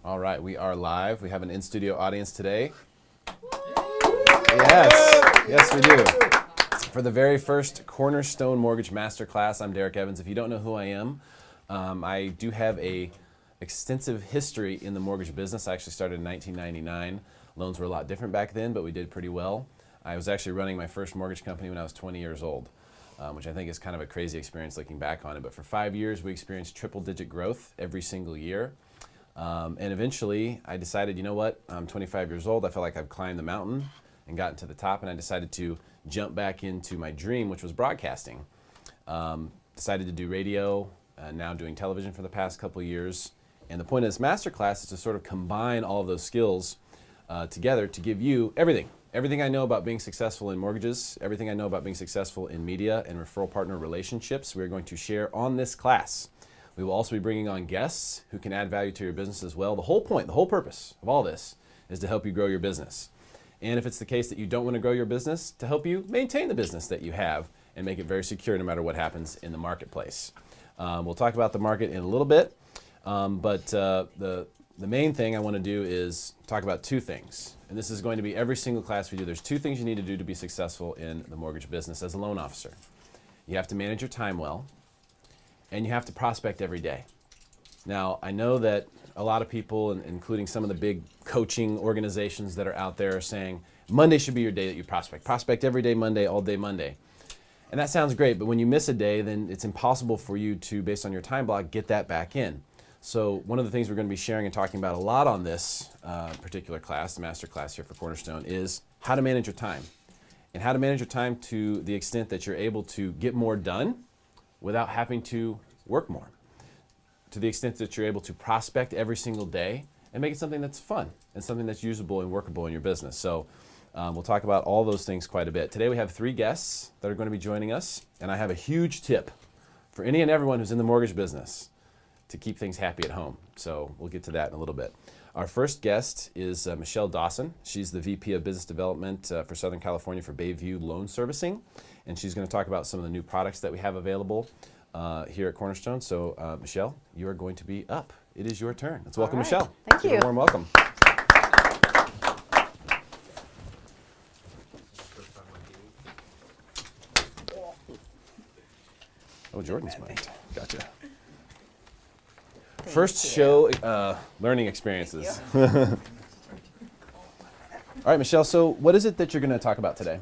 All right, we are live. We have an in-studio audience today. Yes, yes we do. For the very first Cornerstone Mortgage Masterclass, I'm Derek Evans. If you don't know who I am, I do have a extensive history in the mortgage business. I actually started in 1999. Loans were a lot different back then, but we did pretty well. I was actually running my first mortgage company when I was 20 years old, which I think is kind of a crazy experience looking back on it. But for 5 years, we experienced triple-digit growth every single year. And eventually, I decided, you know what, I'm 25 years old, I felt like I've climbed the mountain and gotten to the top, and I decided to jump back into my dream, which was broadcasting. Decided to do radio, now doing television for the past couple of years. And the point of this masterclass is to sort of combine all of those skills together to give you everything. Everything I know about being successful in mortgages, everything I know about being successful in media and referral partner relationships, we're going to share on this class. We will also be bringing on guests who can add value to your business as well. The whole point, the whole purpose of all this is to help you grow your business. And if it's the case that you don't want to grow your business, to help you maintain the business that you have and make it very secure no matter what happens in the marketplace. We'll talk about the market in a little bit, but the main thing I want to do is talk about two things. And this is going to be every single class we do. There's two things you need to do to be successful in the mortgage business as a loan officer. You have to manage your time well, and you have to prospect every day. Now, I know that a lot of people, including some of the big coaching organizations that are out there, are saying Monday should be your day that you prospect. Prospect every day Monday, all day Monday. And that sounds great, but when you miss a day, then it's impossible for you to, based on your time block, get that back in. So one of the things we're going to be sharing and talking about a lot on this particular class, the master class here for Cornerstone, is how to manage your time. And how to manage your time to the extent that you're able to get more done without having to work more, to the extent that you're able to prospect every single day and make it something that's fun and something that's usable and workable in your business. So we'll talk about all those things quite a bit. Today we have 3 guests that are going to be joining us, and I have a huge tip for any and everyone who's in the mortgage business to keep things happy at home. So we'll get to that in a little bit. Our first guest is Michelle Dawson. She's the VP of Business Development for Southern California for Bayview Loan Servicing, and she's going to talk about some of the new products that we have available here at Cornerstone. So Michelle, you are going to be up. It is your turn. Let's welcome Michelle. Thank you. Give her a warm welcome. Oh, Jordan's mic'd. Gotcha. First show learning experiences. All right, Michelle, so what is it that you're going to talk about today?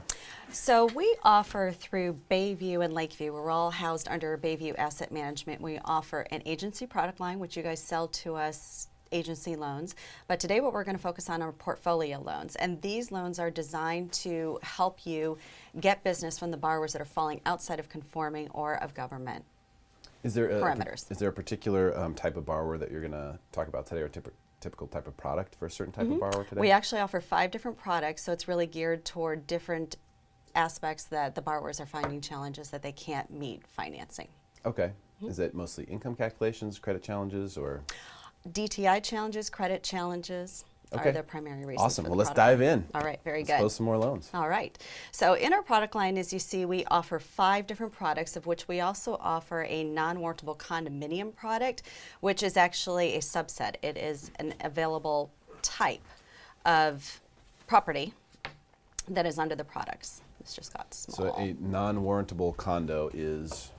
So we offer through Bayview and Lakeview, we're all housed under Bayview Asset Management. We offer an agency product line, which you guys sell to us, agency loans. But today what we're going to focus on are portfolio loans. And these loans are designed to help you get business from the borrowers that are falling outside of conforming or of government parameters. Is there a particular type of borrower that you're going to talk about today, or typical type of product for a certain type of borrower today? We actually offer 5 different products, so it's really geared toward different aspects that the borrowers are finding challenges that they can't meet financing. Okay. Is it mostly income calculations, credit challenges, or? DTI challenges, credit challenges are the primary reasons. Awesome. For well, the let's product dive in. All right, very good. Let's close some more loans. All right. So in our product line, as you see, we offer 5 different products, of which we also offer a non-warrantable condominium product, which is actually a subset. It is an available type of property that is under the products. It's just got small. So a non-warrantable condo is,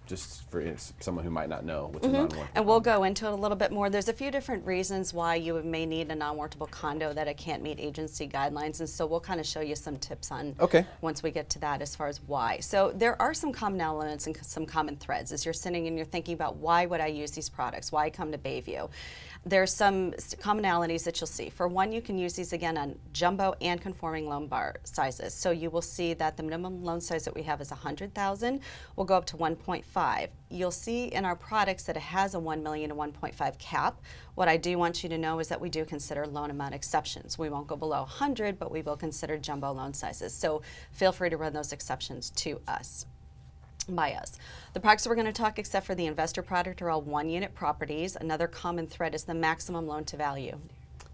just for someone who might not know, what's a non-warrantable And we'll condo? go into it a little bit more. There's a few different reasons why you may need a non-warrantable condo that it can't meet agency guidelines, and so we'll kind of show you some tips on once we get to that as far as why. So there are some common elements and some common threads as you're sitting and you're thinking about why would I use these products, why come to Bayview. There's some commonalities that you'll see. For one, you can use these again on jumbo and conforming loan bar sizes. So you will see that the minimum loan size that we have is $100,000. We'll go up to 1.5. You'll see in our products that it has a $1 million to 1.5 cap. What I do want you to know is that we do consider loan amount exceptions. We won't go below 100, but we will consider jumbo loan sizes. So feel free to run those exceptions to us. By us. The products that we're going to talk, except for the investor product, are all 1-unit properties. Another common thread is the maximum loan to value.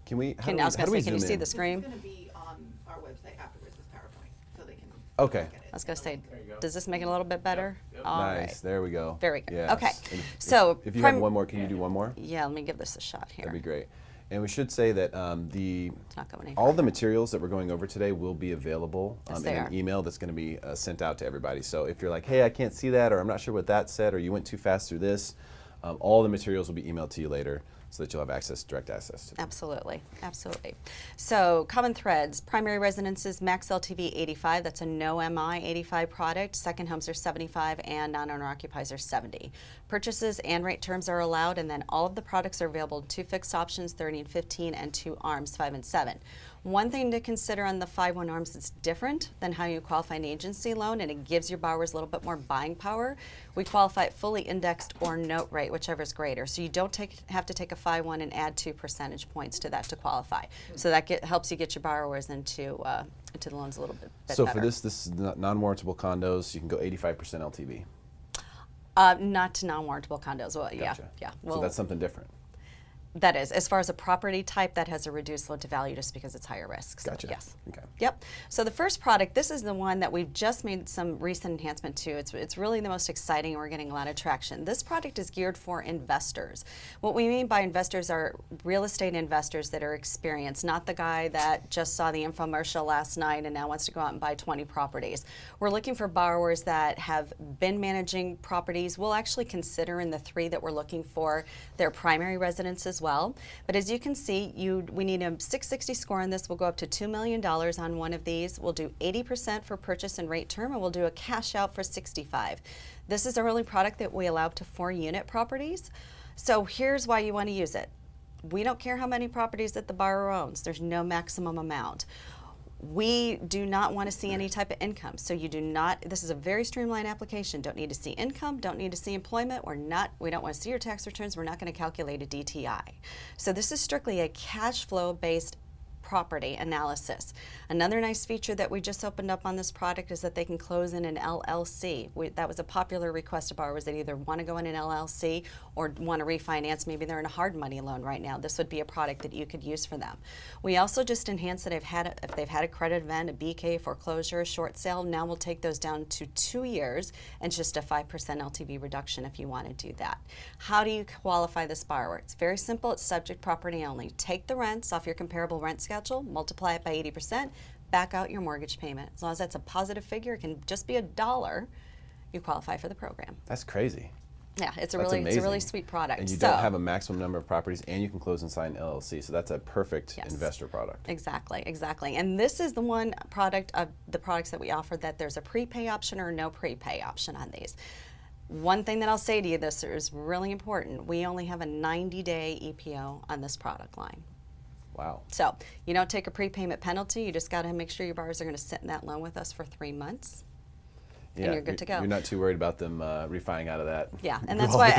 Can we? Can you see the screen? It's going to be on our website afterwards with PowerPoint, so they can. Okay. Look at it. I was going to say, does this make it a little bit better? Yep. All Nice. right. There we go. Very good. Yes. Okay. And So if you have one more, can you do one more? Yeah, let me give this a shot here. That'd be great. And we should say that It's not going all the materials that we're going over today will be available Yes, in they an are. email that's going to be sent out to everybody. So if you're like, hey, I can't see that, or I'm not sure what that said, or you went too fast through this, all the materials will be emailed to you later so that you'll have direct access to them. Absolutely, absolutely. So common threads, primary residences, max LTV 85, that's a no MI 85 product. Second homes are 75 and non-owner occupies are 70. Purchases and rate terms are allowed, and then all of the products are available in 2 fixed options, 30 and 15, and 2 ARMs, 5 and 7. One thing to consider on the 5-1 ARMs, it's different than how you qualify an agency loan, and it gives your borrowers a little bit more buying power. We qualify it fully indexed or note rate, whichever is greater. So you don't have to take a 5-1 and add 2 percentage points to that to qualify. So that helps you get your borrowers into the loans a little bit better. So for this non-warrantable condos, you can go 85% LTV. Not to non-warrantable condos. Well, Gotcha. yeah. So Well, that's something different. that is, as far as a property type, that has a reduced loan to value just because it's higher risk. So, Gotcha. yes. Okay. Yep. So the first product, this is the one that we've just made some recent enhancement to. It's really the most exciting, and we're getting a lot of traction. This product is geared for investors. What we mean by investors are real estate investors that are experienced, not the guy that just saw the infomercial last night and now wants to go out and buy 20 properties. We're looking for borrowers that have been managing properties. We'll actually consider in the 3 that we're looking for their primary residence as well. But as you can see, we need a 660 score on this. We'll go up to $2 million on one of these. We'll do 80% for purchase and rate term, and we'll do a cash out for 65. This is our only product that we allow up to 4-unit properties. So here's why you want to use it. We don't care how many properties that the borrower owns. There's no maximum amount. We do not want to see any type of income. So you do not, this is a very streamlined application. Don't need to see income, don't need to see employment. We don't want to see your tax returns. We're not going to calculate a DTI. So this is strictly a cash flow based property analysis. Another nice feature that we just opened up on this product is that they can close in an LLC. That was a popular request of borrowers that either want to go in an LLC or want to refinance. Maybe they're in a hard money loan right now. This would be a product that you could use for them. We also just enhanced that if they've had a credit event, a BK, foreclosure, a short sale, now we'll take those down to 2 years and just a 5% LTV reduction if you want to do that. How do you qualify this borrower? It's very simple. It's subject property only. Take the rents off your comparable rent schedule, multiply it by 80%, back out your mortgage payment. As long as that's a positive figure, it can just be $1, you qualify for the program. That's crazy. Yeah, it's a That's really sweet product. And you don't have a maximum number of properties, and you can close and sign LLC, so that's a perfect investor product. Exactly. And this is the one product of the products that we offer that there's a prepay option or no prepay option on these. One thing that I'll say to you, this is really important. We only have a 90-day EPO on this product line. Wow. So you don't take a prepayment penalty. You just got to make sure your borrowers are going to sit in that loan with us for 3 months. Yeah, and you're good to go. You're not too worried about them refining out of that. Yeah, and that's why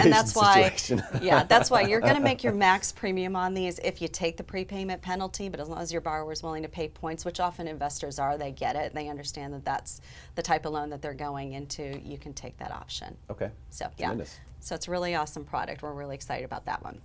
situation. yeah, that's why you're going to make your max premium on these if you take the prepayment penalty. But as long as your borrower is willing to pay points, which often investors are, they get it. They understand that that's the type of loan that they're going into. You can take that option. Okay. So yeah, Tremendous. so it's a really awesome product. We're really excited about that one.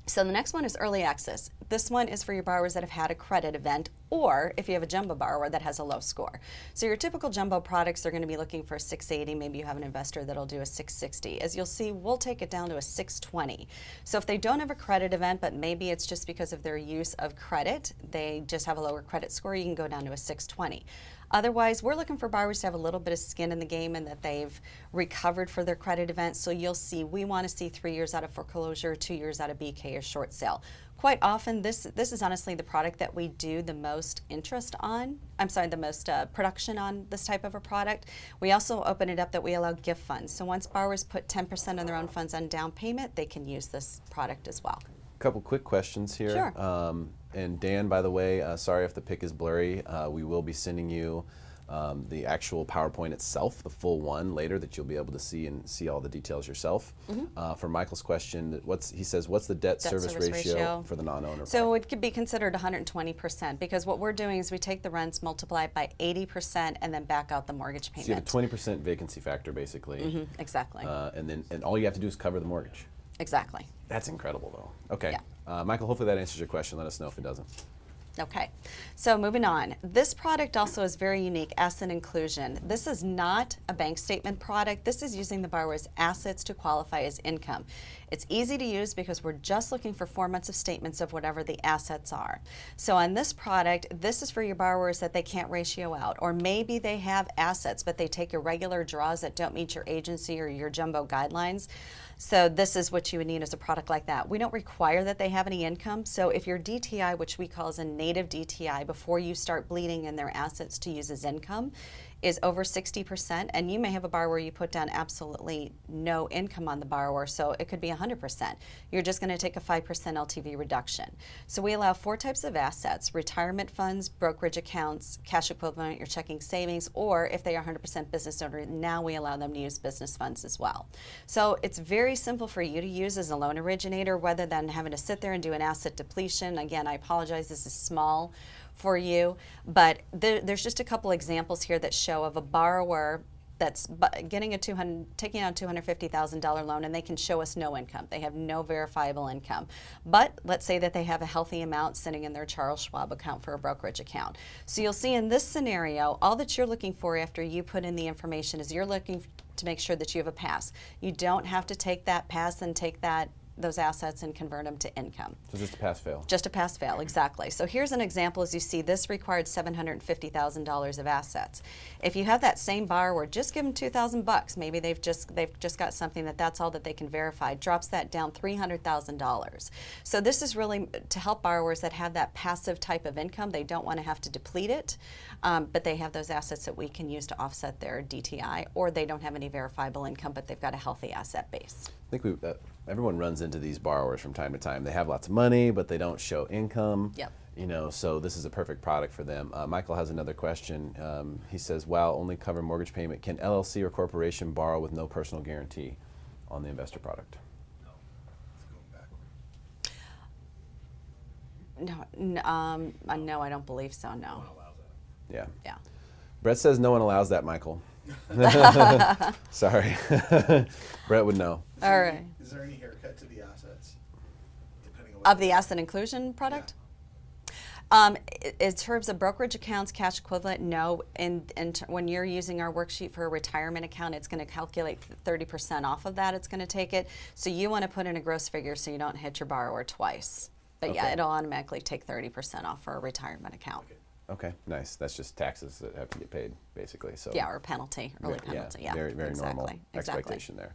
So the next one is early access. This one is for your borrowers that have had a credit event, or if you have a jumbo borrower that has a low score. So your typical jumbo products are going to be looking for a 680. Maybe you have an investor that'll do a 660. As you'll see, we'll take it down to a 620. So if they don't have a credit event, but maybe it's just because of their use of credit, they just have a lower credit score, you can go down to a 620. Otherwise, we're looking for borrowers to have a little bit of skin in the game and that they've recovered for their credit event. So you'll see, we want to see 3 years out of foreclosure, 2 years out of BK or short sale. Quite often, this is honestly the product that we do the most the most production on this type of a product. We also open it up that we allow gift funds. So once borrowers put 10% of their own funds on down payment, they can use this product as well. Couple quick questions here. Sure. And Dan, by the way, sorry if the pic is blurry. We will be sending you the actual PowerPoint itself, the full one, later that you'll be able to see and see all the details yourself. For Michael's question, he says, what's the debt service ratio for the non-owner? So it could be considered 120% because what we're doing is we take the rents, multiply it by 80%, and then back out the mortgage payment. So you have a 20% vacancy factor, basically. Exactly. And all you have to do is cover the mortgage. Exactly. That's incredible, though. Okay. Yeah. Michael, hopefully that answers your question. Let us know if it doesn't. Okay, so moving on. This product also is very unique, asset inclusion. This is not a bank statement product. This is using the borrower's assets to qualify as income. It's easy to use because we're just looking for 4 months of statements of whatever the assets are. So on this product, this is for your borrowers that they can't ratio out, or maybe they have assets, but they take irregular draws that don't meet your agency or your jumbo guidelines. So this is what you would need as a product like that. We don't require that they have any income. So if your DTI, which we call as a native DTI, before you start bleeding in their assets to use as income, is over 60%, and you may have a borrower you put down absolutely no income on the borrower, so it could be 100%. You're just going to take a 5% LTV reduction. So we allow 4 types of assets: retirement funds, brokerage accounts, cash equivalent, your checking savings, or if they are 100% business owner, now we allow them to use business funds as well. So it's very simple for you to use as a loan originator, rather than having to sit there and do an asset depletion. Again, I apologize, this is small for you, but there's just a couple examples here that show of a borrower that's taking out a $250,000 loan, and they can show us no income. They have no verifiable income. But let's say that they have a healthy amount sitting in their Charles Schwab account for a brokerage account. So you'll see in this scenario, all that you're looking for after you put in the information is you're looking to make sure that you have a pass. You don't have to take that pass and take those assets and convert them to income. So just a pass-fail. Just a pass-fail, exactly. So here's an example. As you see, this required $750,000 of assets. If you have that same borrower, just give them $2,000. Maybe they've just got something that's all that they can verify. Drops that down $300,000. So this is really to help borrowers that have that passive type of income. They don't want to have to deplete it, but they have those assets that we can use to offset their DTI, or they don't have any verifiable income, but they've got a healthy asset base. I think everyone runs into these borrowers from time to time. They have lots of money, but they don't show income. Yep. So this is a perfect product for them. Michael has another question. He says, "Wow, only cover mortgage payment. Can LLC or corporation borrow with no personal guarantee on the investor product?" No, I don't believe so. No. Yeah. Yeah. Brett says no one allows that, Michael. Sorry. Brett would know. All right. Is there any haircut to the assets? Depending on Of the asset inclusion product? In terms of brokerage accounts, cash equivalent, no. When you're using our worksheet for a retirement account, it's going to calculate 30% off of that. It's going to take it. So you want to put in a gross figure so you don't hit your borrower twice. But Okay. yeah, it'll automatically take 30% off for a retirement account. Okay, nice. That's just taxes that have to get paid, basically. So Yeah, or penalty, early penalty. Yeah, very, very normal exactly. expectation there.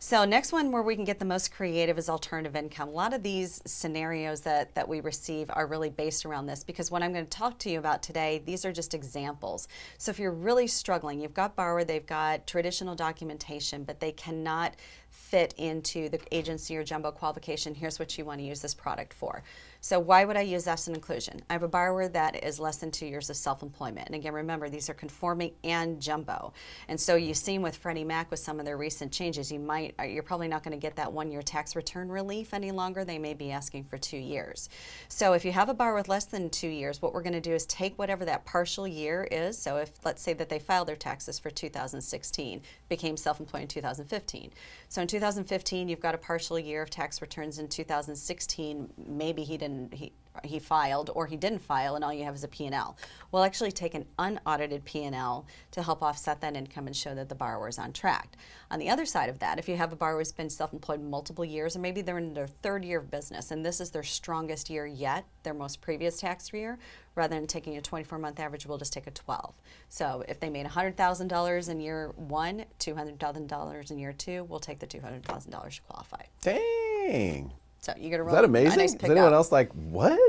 So next one where we can get the most creative is alternative income. A lot of these scenarios that we receive are really based around this, because what I'm going to talk to you about today, these are just examples. So if you're really struggling, you've got borrower, they've got traditional documentation, but they cannot fit into the agency or jumbo qualification, here's what you want to use this product for. So why would I use asset inclusion? I have a borrower that is less than 2 years of self-employment. And again, remember, these are conforming and jumbo. And so you've seen with Freddie Mac with some of their recent changes, you're probably not going to get that 1-year tax return relief any longer. They may be asking for 2 years. So if you have a borrower with less than 2 years, what we're going to do is take whatever that partial year is. So if, let's say that they filed their taxes for 2016, became self-employed in 2015. So in 2015, you've got a partial year of tax returns. In 2016, maybe he filed or he didn't file, and all you have is a P&L. We'll actually take an unaudited P&L to help offset that income and show that the borrower is on track. On the other side of that, if you have a borrower who's been self-employed multiple years, or maybe they're in their 3rd year of business and this is their strongest year yet, their most previous tax year, rather than taking a 24-month average, we'll just take a 12. So if they made $100,000 in year 1, $200,000 in year 2, we'll take the $200,000 to qualify. Dang. So you're gonna roll. Is that amazing? A nice Is anyone else like, what?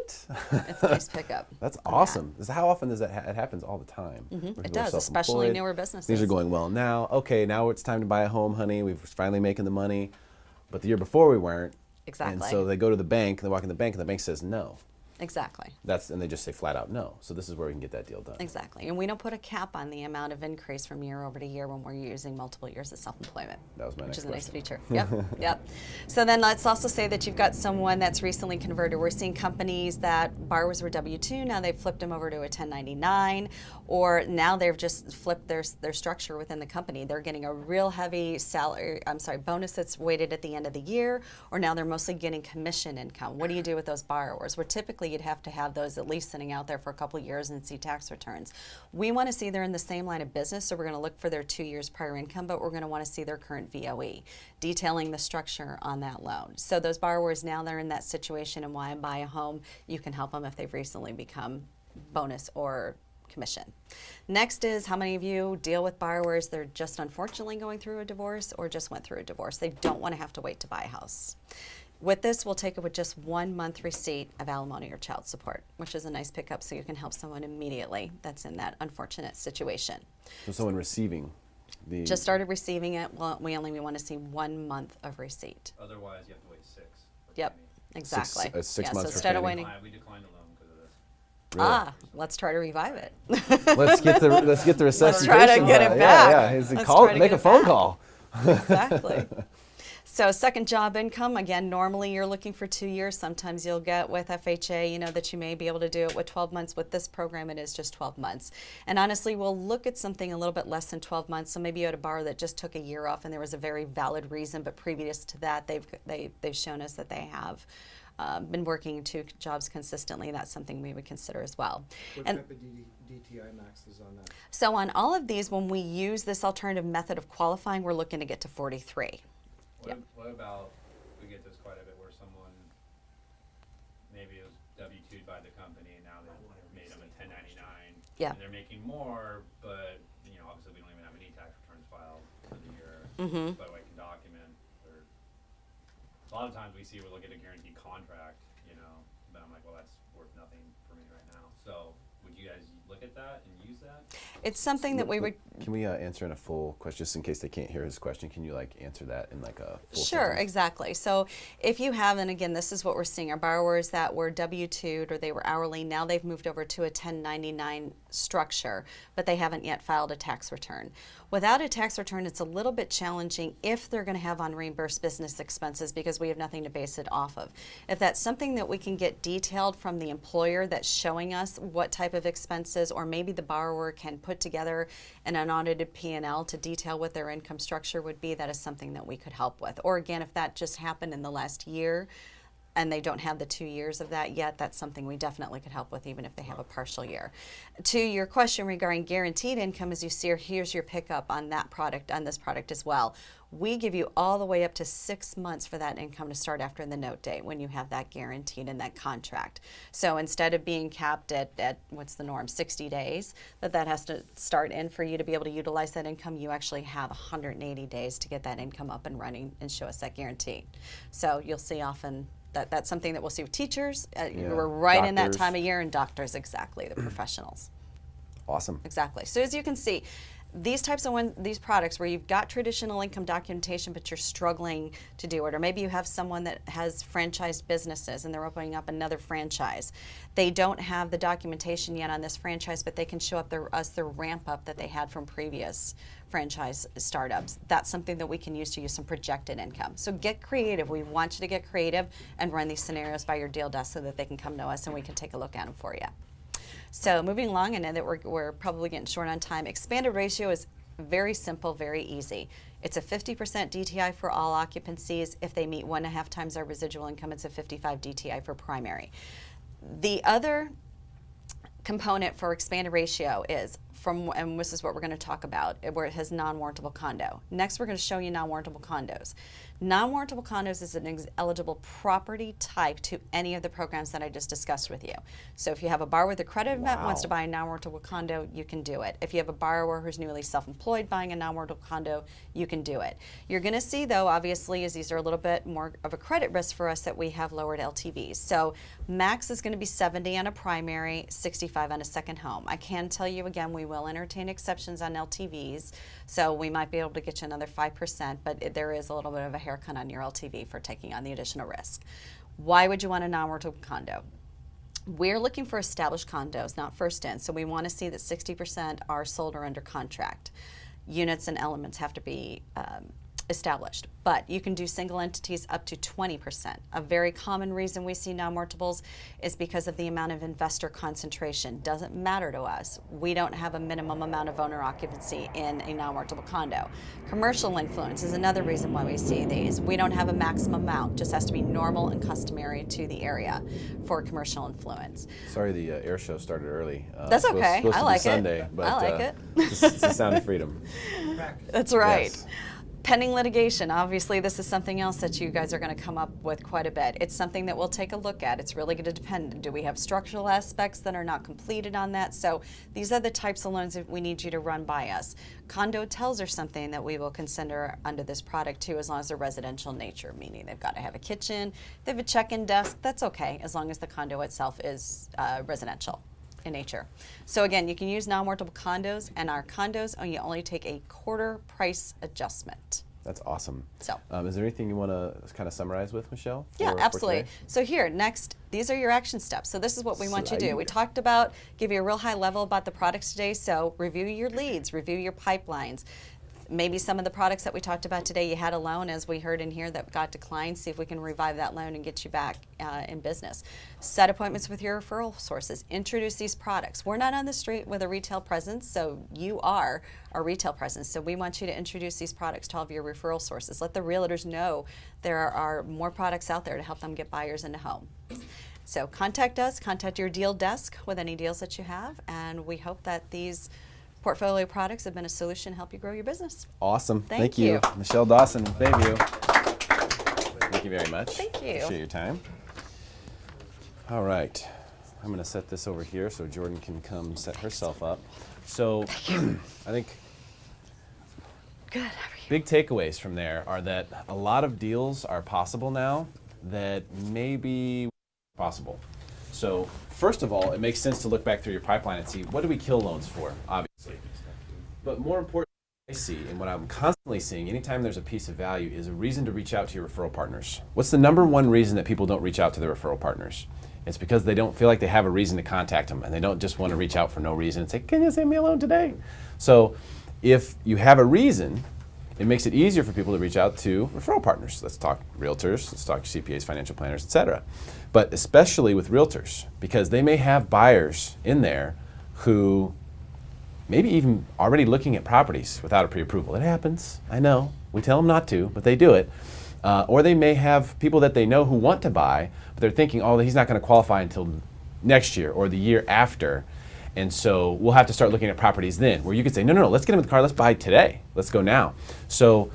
It's a nice pickup. That's awesome. How often does that it happens all the time. It does, especially newer businesses. Things are going well now. Okay, now it's time to buy a home, honey. We're finally making the money. But the year before we weren't. Exactly. And so they go to the bank, they walk in the bank, and the bank says no. Exactly. And they just say flat out no. So this is where we can get that deal done. Exactly. And we don't put a cap on the amount of increase from year over to year when we're using multiple years of self-employment. That was my next Which is a nice question. feature. Yep. Yep. So then let's also say that you've got someone that's recently converted. We're seeing companies that borrowers were W-2, now they've flipped them over to a 1099, or now they've just flipped their structure within the company. They're getting a real heavy bonus that's weighted at the end of the year, or now they're mostly getting commission income. What do you do with those borrowers? We're typically typically you'd have to have those at least sitting out there for a couple of years and see tax returns. We want to see they're in the same line of business, so we're going to look for their 2 years prior income, but we're going to want to see their current VOE, detailing the structure on that loan. So those borrowers, now they're in that situation and want to buy a home, you can help them if they've recently become bonus or commission. Next is, how many of you deal with borrowers that are just unfortunately going through a divorce or just went through a divorce? They don't want to have to wait to buy a house. With this, we'll take it with just 1 month receipt of alimony or child support, which is a nice pickup, so you can help someone immediately that's in that unfortunate situation. So someone receiving the... Just started receiving it, well, we only want to see 1 month of receipt. Otherwise, you have to wait 6. Yep, exactly. Six yeah, months so for instead of Fannie. waiting, We declined the loan because of this. Really? let's try to revive it. Let's get the resuscitation. Let's try to get it back. Let's Call, try to make get a it phone back. call. Exactly. So second job income, again, normally you're looking for 2 years. Sometimes you'll get with FHA, you know, that you may be able to do it with 12 months. With this program, it is just 12 months. And honestly, we'll look at something a little bit less than 12 months. So maybe you had a borrower that just took a year off and there was a very valid reason, but previous to that, they've shown us that they have been working 2 jobs consistently. That's something we would consider as well. What And type of DTI max is on that? so on all of these, when we use this alternative method of qualifying, we're looking to get to 43. What about, we get this quite a bit, where someone maybe was W-2'd by the company and now they've made them a 1099. Yeah. And they're making more, but, you know, obviously we don't even have any tax returns filed for the year. Mhm. But I can document, or, a lot of times we see, we look at a guaranteed contract, you know, but I'm like, well, that's worth nothing for me right now. So, would you guys look at that and use that? It's something that we would. Can we answer in a full question, just in case they can't hear his question? Can you like answer that in like a full Sure, sentence? exactly. So if you have, and again, this is what we're seeing, our borrowers that were W-2'd or they were hourly, now they've moved over to a 1099 structure, but they haven't yet filed a tax return. Without a tax return, it's a little bit challenging if they're going to have unreimbursed business expenses because we have nothing to base it off of. If that's something that we can get detailed from the employer that's showing us what type of expenses, or maybe the borrower can put together an unaudited P&L to detail what their income structure would be, that is something that we could help with. Or again, if that just happened in the last year and they don't have the 2 years of that yet, that's something we definitely could help with, even if they have a partial year. To your question regarding guaranteed income, as you see, here's your pickup on that product, on this product as well. We give you all the way up to 6 months for that income to start after the note date when you have that guaranteed in that contract. So instead of being capped at what's the norm, 60 days, that has to start in for you to be able to utilize that income, you actually have 180 days to get that income up and running and show us that guarantee. So you'll see often that's something that we'll see with teachers. We're right in that Doctors. time of year, and doctors, exactly, the professionals. Awesome. Exactly. So as you can see, these types of these products where you've got traditional income documentation but you're struggling to do it, or maybe you have someone that has franchised businesses and they're opening up another franchise. They don't have the documentation yet on this franchise, but they can show up their ramp up that they had from previous franchise startups. That's something that we can use to use some projected income. So get creative. We want you to get creative and run these scenarios by your deal desk so that they can come to us and we can take a look at them for you. So moving along, I know that we're probably getting short on time. Expanded ratio is very simple, very easy. It's a 50% DTI for all occupancies. If they meet 1.5 times our residual income, it's a 55 DTI for primary. The other component for expanded ratio is and this is what we're going to talk about, where it has non-warrantable condo. Next, we're going to show you non-warrantable condos. Non-warrantable condos is an eligible property type to any of the programs that I just discussed with you. So if you have a borrower with a credit event wants to buy a non-warrantable condo, you can do it. If you have a borrower who's newly self-employed buying a non-warrantable condo, you can do it. You're going to see, though, obviously, as these are a little bit more of a credit risk for us, that we have lowered LTVs. So max is going to be 70 on a primary, 65 on a second home. I can tell you again, we will entertain exceptions on LTVs, so we might be able to get you another 5%, but there is a little bit of a haircut on your LTV for taking on the additional risk. Why would you want a non-warrantable condo? We're looking for established condos, not first in, so we want to see that 60% are sold or under contract. Units and elements have to be established, but you can do single entities up to 20%. A very common reason we see non-mortables is because of the amount of investor concentration. Doesn't matter to us. We don't have a minimum amount of owner occupancy in a non-mortable condo. Commercial influence is another reason why we see these. We don't have a maximum amount, just has to be normal and customary to the area for commercial influence. Sorry, the air show started early. That's Supposed- okay. supposed I to be like Sunday, it. but, I like it. it's the sound of freedom. That's right. Yes. Pending litigation, obviously this is something else that you guys are going to come up with quite a bit. It's something that we'll take a look at. It's really going to depend. Do we have structural aspects that are not completed on that? So these are the types of loans that we need you to run by us. Condo hotels are something that we will consider under this product too, as long as they're residential nature, meaning they've got to have a kitchen, they have a check-in desk. That's okay, as long as the condo itself is residential in nature. So again, you can use non-mortable condos, and our condos, you only take a quarter price adjustment. That's awesome. So. Is there anything you want to kind of summarize with, Michelle? Yeah, for absolutely. today? So here, next, these are your action steps. So this is what we want you to do. We Slide. talked about, give you a real high level about the products today. So review your leads, review your pipelines. Maybe some of the products that we talked about today, you had a loan, as we heard in here, that got declined. See if we can revive that loan and get you back in business. Set appointments with your referral sources. Introduce these products. We're not on the street with a retail presence, so you are our retail presence. So we want you to introduce these products to all of your referral sources. Let the realtors know there are more products out there to help them get buyers into home. So contact us, contact your deal desk with any deals that you have, and we hope that these portfolio products have been a solution to help you grow your business. Awesome. Thank you. you. Michelle Dawson, Bayview. Thank you very much. Thank you. Appreciate your time. All right. I'm going to set this over here so Jordan can come set herself up. So I think Good. How are you? big takeaways from there are that a lot of deals are possible now that maybe possible. So first of all, it makes sense to look back through your pipeline and see, what do we kill loans for, obviously. But more important, I see, and what I'm constantly seeing anytime there's a piece of value, is a reason to reach out to your referral partners. What's the number one reason that people don't reach out to their referral partners? It's because they don't feel like they have a reason to contact them, and they don't just want to reach out for no reason and say, can you send me a loan today? So if you have a reason, it makes it easier for people to reach out to referral partners. Let's talk realtors, let's talk CPAs, financial planners, etc. But especially with realtors, because they may have buyers in there who maybe even already looking at properties without a pre-approval. It happens, I know. We tell them not to, but they do it. Or they may have people that they know who want to buy, but they're thinking, oh, he's not going to qualify until next year or the year after. And so we'll have to start looking at properties then, where you could say, no, let's get him in the car, let's buy today, let's go now. So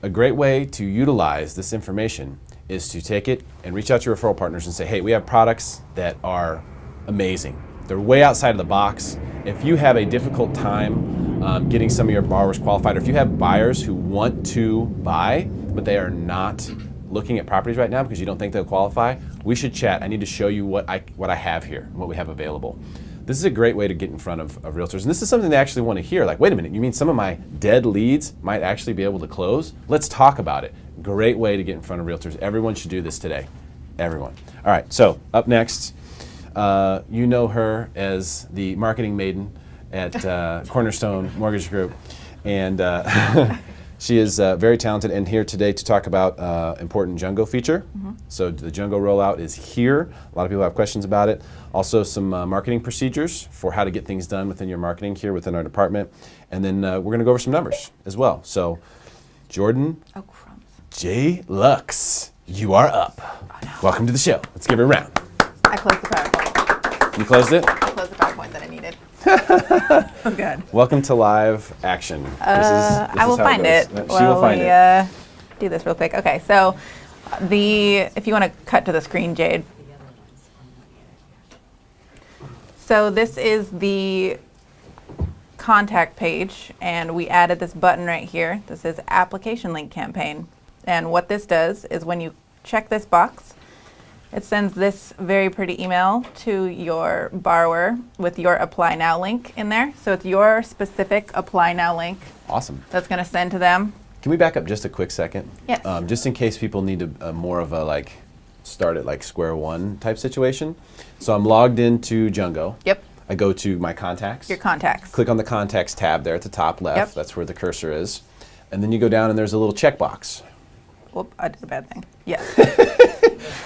a great way to utilize this information is to take it and reach out to your referral partners and say, hey, we have products that are amazing. They're way outside of the box. If you have a difficult time getting some of your borrowers qualified, or if you have buyers who want to buy, but they are not looking at properties right now because you don't think they'll qualify, we should chat. I need to show you what I have here, what we have available. This is a great way to get in front of realtors. And this is something they actually want to hear. Like, wait a minute, you mean some of my dead leads might actually be able to close? Let's talk about it. Great way to get in front of realtors. Everyone should do this today. Everyone. All right, so up next, you know her as the marketing maiden at Cornerstone Mortgage Group. And she is very talented and here today to talk about important Jungo feature. So the Jungo rollout is here. A lot of people have questions about it. Also some marketing procedures for how to get things done within your marketing here within our department. And then we're going to go over some numbers as well. So Jordan Oh, crumbs. J. Lux, you are up. Oh, no. Welcome to the show. Let's give her a round. I closed the PowerPoint. You closed it? I closed the PowerPoint that I needed. Oh, good. Welcome to live action. This I will is how find goes. it. She will find it. Do this real quick. Okay, so if you want to cut to the screen, Jade. So this is the contact page, and we added this button right here. This is application link campaign. And what this does is when you check this box, it sends this very pretty email to your borrower with your apply now link in there. So it's your specific apply now link Awesome. that's going to send to them. Can we back up just a quick second? Yes. Just in case people need more of a start at square one type situation. So I'm logged into Jungo. Yep. I go to my contacts. Your contacts. Click on the contacts tab there at the top left. Yep. That's where the cursor is. and then you go down and there's a little checkbox. Whoop, I did a bad thing. Yes.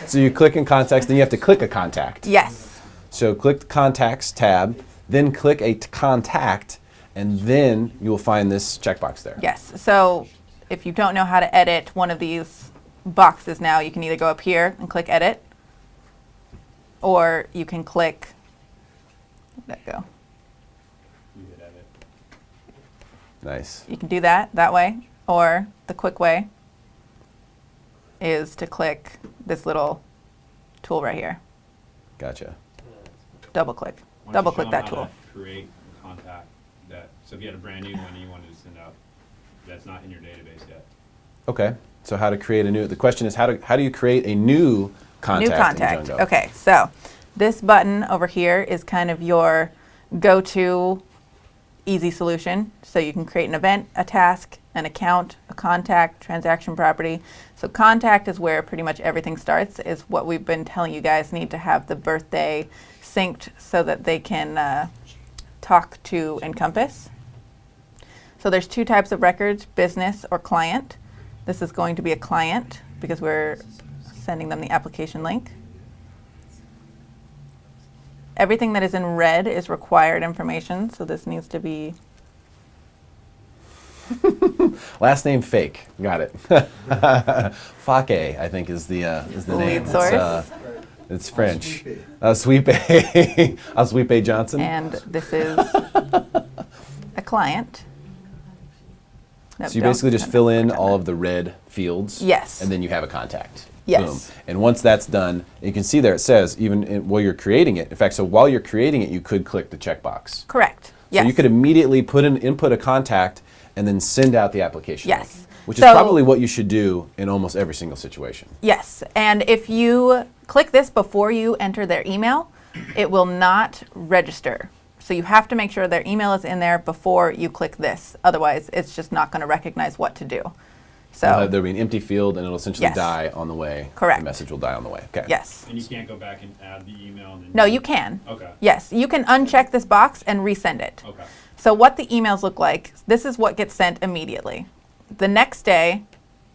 So you click in contacts, then you have to click a contact. Yes. So click the contacts tab, then click a contact, and then you will find this checkbox there. Yes. So if you don't know how to edit one of these boxes now, you can either go up here and click edit, or you can click, let go. You could edit. Nice. You can do that way, or the quick way is to click this little tool right here. Gotcha. Double click. Why don't Double you click show that 'em how tool. to create a contact that, so if you had a brand new one and you wanted to send out, that's not in your database yet. Okay. So how to create a new, the question is how do you create a new contact? New contact. In Django? Okay, so this button over here is kind of your go-to easy solution. So you can create an event, a task, an account, a contact, transaction property. So contact is where pretty much everything starts, is what we've been telling you guys need to have the birthday synced so that they can talk to Encompass. So there's two types of records, business or client. This is going to be a client because we're sending them the application link. Everything that is in red is required information, so this needs to be... Last name fake. Got it. Fake, I think, is the name. Lead source. It's French. Sweet Sweepe. Sweepe Johnson. And this is a client. Nope, So you don't- basically just don't fill in click on all that. of the red fields. Yes. And then you have a contact. Yes. Boom. And once that's done, you can see there it says, while you're creating it, in fact, so while you're creating it, you could click the checkbox. Correct. Yes. So you could immediately input a contact and then send out the application Yes. link, which is So- probably what you should do in almost every single situation. Yes, and if you click this before you enter their email, it will not register. So you have to make sure their email is in there before you click this. Otherwise, it's just not going to recognize what to do. So, There'll be an empty field and it'll essentially Yes. die on the way. Correct. The message will die on the way. Okay. yes. And you can't go back and add the email and then. No, you can. Okay. Yes, you can uncheck this box and resend it. Okay. So what the emails look like, this is what gets sent immediately. The next day,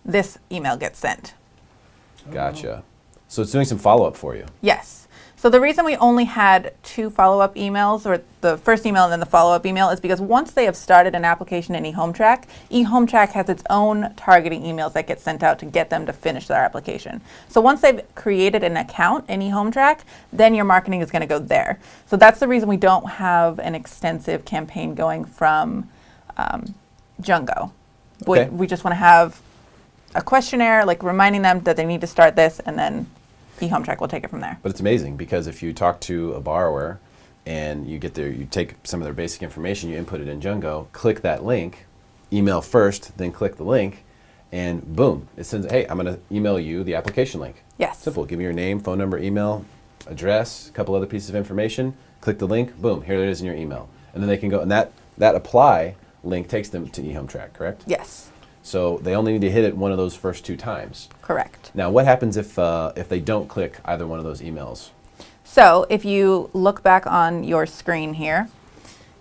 this email gets sent. Gotcha. So it's doing some follow-up for you. Yes. So the reason we only had 2 follow-up emails, or the first email and then the follow-up email, is because once they have started an application in eHomeTrack, eHomeTrack has its own targeting emails that get sent out to get them to finish their application. So once they've created an account in eHomeTrack, then your marketing is going to go there. So that's the reason we don't have an extensive campaign going from Django. Okay. We just want to have a questionnaire, like reminding them that they need to start this, and then eHomeTrack will take it from there. But it's amazing because if you talk to a borrower and you take some of their basic information, you input it in Django, click that link, email first, then click the link, and boom, it sends, hey, I'm going to email you the application link. Yes. Simple. Give me your name, phone number, email, address, a couple other pieces of information, click the link, boom, here it is in your email. And then they can go, and that apply link takes them to eHomeTrack, correct? Yes, So they only need to hit it one of those first 2 times. correct. Now, what happens if they don't click either one of those emails? So if you look back on your screen here,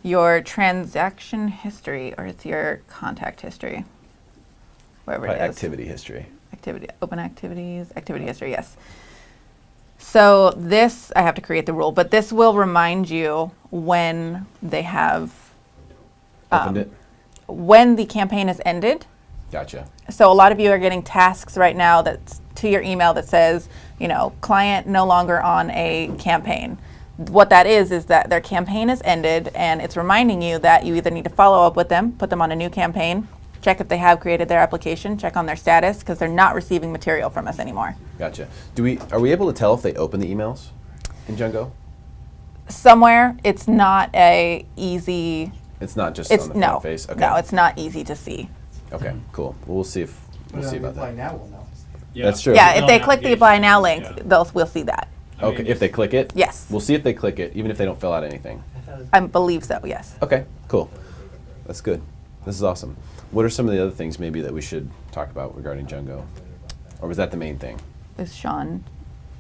your transaction history, or it's your contact history, wherever it is. Activity history. Open activities, activity history, yes. So this, I have to create the rule, but this will remind you when they have, Opened it? when the campaign has ended. Gotcha. So a lot of you are getting tasks right now that's to your email that says, client no longer on a campaign. What that is that their campaign has ended, and it's reminding you that you either need to follow up with them, put them on a new campaign, check if they have created their application, check on their status, because they're not receiving material from us anymore. Gotcha. Are we able to tell if they open the emails in Django? Somewhere, it's not a easy. It's not just It's on the no, front face? Okay. no, it's not easy to see. Okay, cool. Well, we'll see about that. Now we'll know. Yeah. That's true. Yeah, if Fill they an click the application. apply now link, Yeah. we'll see that. I mean, Okay, if they click it? Yes. We'll see if they click it, even if they don't fill out anything. I believe so. Yes. Okay, cool. That's good. This is awesome. What are some of the other things maybe that we should talk about regarding Django? Or was that the main thing? Is Sean?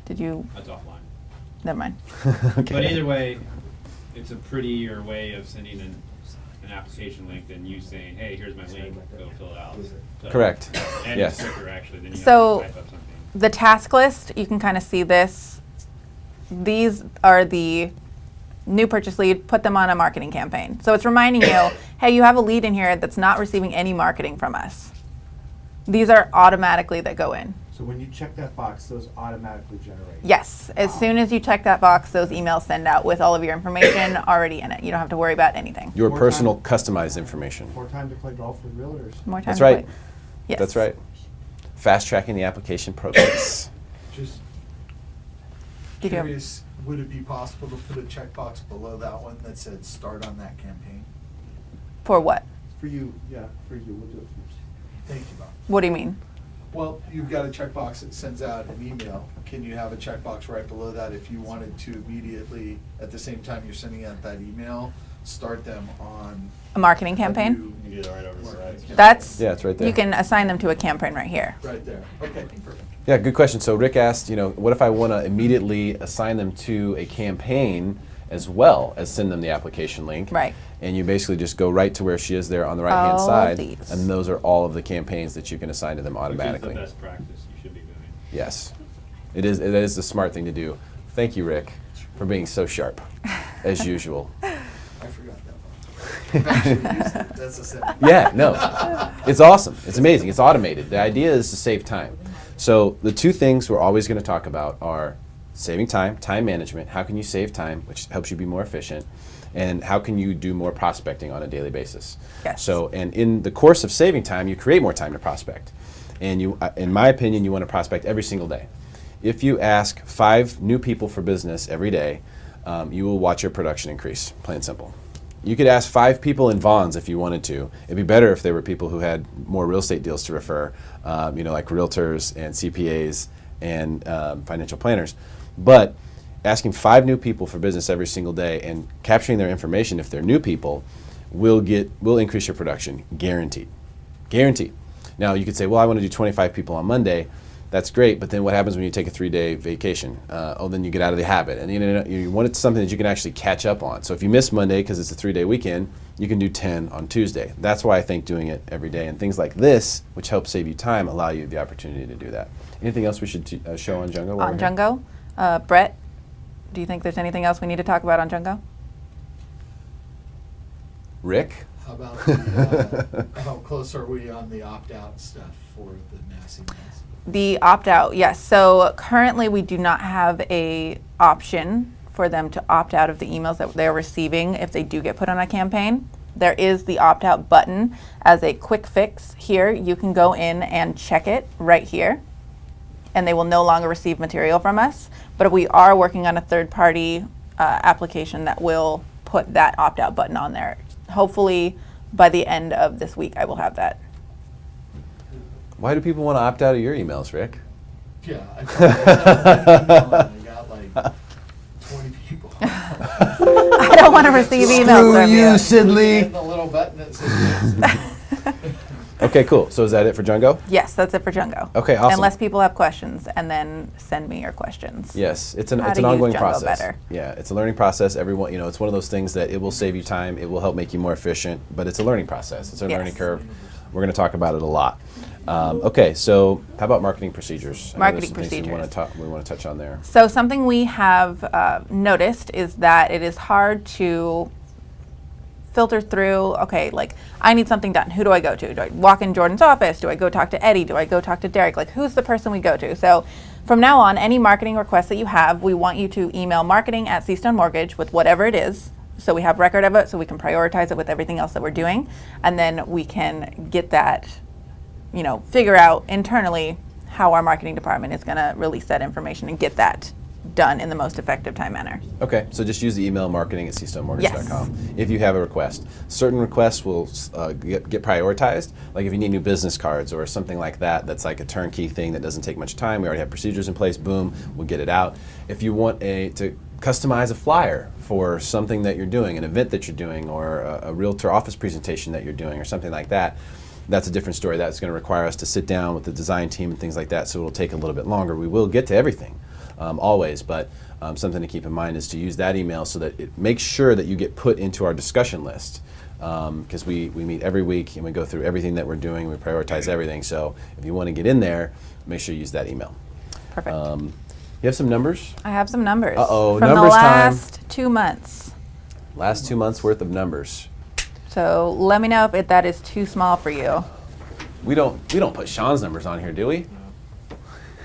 Did you? That's offline. Never mind. Okay. But either way, it's a prettier way of sending an application link than you saying, hey, here's my link, go fill it out. So, Correct. And Yes. it's quicker actually than you So- have to type up something. The task list, you can kind of see this. These are the new purchase lead, put them on a marketing campaign. So it's reminding you, hey, you have a lead in here that's not receiving any marketing from us. These are automatically that go in. So when you check that box, those automatically generate? Yes, as soon as you check that box, those emails send out with all of your information already in it. You don't have to worry about anything. Your More personal time. customized information. More time to play golf with realtors. More time That's to right. play. Yes. That's right. Fast tracking the application process. Just Did you have- curious, would it be possible to put a checkbox below that one that said start on that campaign? For what? For you, yeah, for you, we'll do it first. Thank you, Bob. What do you mean? Well, you've got a checkbox that sends out an email. Can you have a checkbox right below that if you wanted to immediately, at the same time you're sending out that email, start them on A marketing a campaign? new You can do that right over the marketing right. campaign? That's, Yeah, it's right there. you can assign them to a campaign right here. Right there. Okay, perfect. Yeah, good question. So Rick asked, what if I want to immediately assign them to a campaign as well as send them the application link? Right. And you basically just go right to where she is there on the right-hand All of side. these. And those are all of the campaigns that you can assign to them automatically. Which is the best practice you should be doing. Yes. It is the smart thing to do. Thank you, Rick, for being so sharp, as usual. I forgot that one. I've actually used it. That's a simple. Yeah, no. It's awesome. It's amazing. It's automated. The idea is to save time. So the two things we're always going to talk about are saving time, time management. How can you save time, which helps you be more efficient? And how can you do more prospecting on a daily basis? Yes. So, and in the course of saving time, you create more time to prospect. And you, in my opinion, you want to prospect every single day. If you ask 5 new people for business every day, you will watch your production increase, plain and simple. You could ask 5 people in Vaughn's if you wanted to. It'd be better if they were people who had more real estate deals to refer, like realtors and CPAs and financial planners. But asking 5 new people for business every single day and capturing their information if they're new people will increase your production, guaranteed. Guaranteed. Now you could say, well, I want to do 25 people on Monday. That's great, but then what happens when you take a 3-day vacation? Then you get out of the habit, and you want it something that you can actually catch up on. So if you miss Monday because it's a 3-day weekend, you can do 10 on Tuesday. That's why I think doing it every day and things like this, which help save you time, allow you the opportunity to do that. Anything else we should show on Jungo? while On we're here? Jungo, Brett, do you think there's anything else we need to talk about on Jungo? Rick? How about the, how close are we on the opt-out stuff for the NAS emails? The opt-out, yes. So currently we do not have a option for them to opt out of the emails that they're receiving if they do get put on a campaign. There is the opt-out button as a quick fix here. You can go in and check it right here, and they will no longer receive material from us. But we are working on a third-party application that will put that opt-out button on there. Hopefully by the end of this week I will have that. Why do people want to opt out of your emails, Rick? Yeah, I got like 20 people. I don't want to receive emails from you. Sidley. And the little button that says Okay, cool. So is that it for Jungo? Yes, that's it for Jungo. Okay, awesome. Unless people have questions, and then send me your questions. Yes, it's an How it's to an use ongoing Jungo process. better. Yeah, it's a learning process. Everyone, it's one of those things that it will save you time. It will help make you more efficient, but it's a learning process. It's a Yes. learning curve. We're going to talk about it a lot. Okay, so how about marketing procedures? I know there's Marketing some things procedures. we want to touch on there. So something we have noticed is that it is hard to filter through, okay, like I need something done. Who do I go to? Do I walk in Jordan's office? Do I go talk to Eddie? Do I go talk to Derek? Like who's the person we go to? So from now on, any marketing requests that you have, we want you to email marketing@Seastone Mortgage with whatever it is. So we have record of it so we can prioritize it with everything else that we're doing. And then we can get that, figure out internally how our marketing department is gonna release that information and get that done in the most effective time manner. Okay, so just use the email marketing@seastonemortgage.com if you have a request. Certain requests will get prioritized, like if you need new business cards or something like that, that's like a turnkey thing that doesn't take much time. We already have procedures in place, boom, we'll get it out. If you want to customize a flyer for something that you're doing, an event that you're doing, or a realtor office presentation that you're doing, or something like that, that's a different story. That's going to require us to sit down with the design team and things like that, so it'll take a little bit longer. We will get to everything, always, but something to keep in mind is to use that email so that it makes sure that you get put into our discussion list. because we meet every week and we go through everything that we're doing. We prioritize everything. So if you want to get in there, make sure you use that email. Perfect. You have some numbers? I have some numbers. Uh-oh, from numbers the time. last 2 months. Last 2 months worth of numbers. So let me know if that is too small for you. We don't put Sean's numbers on here, do we?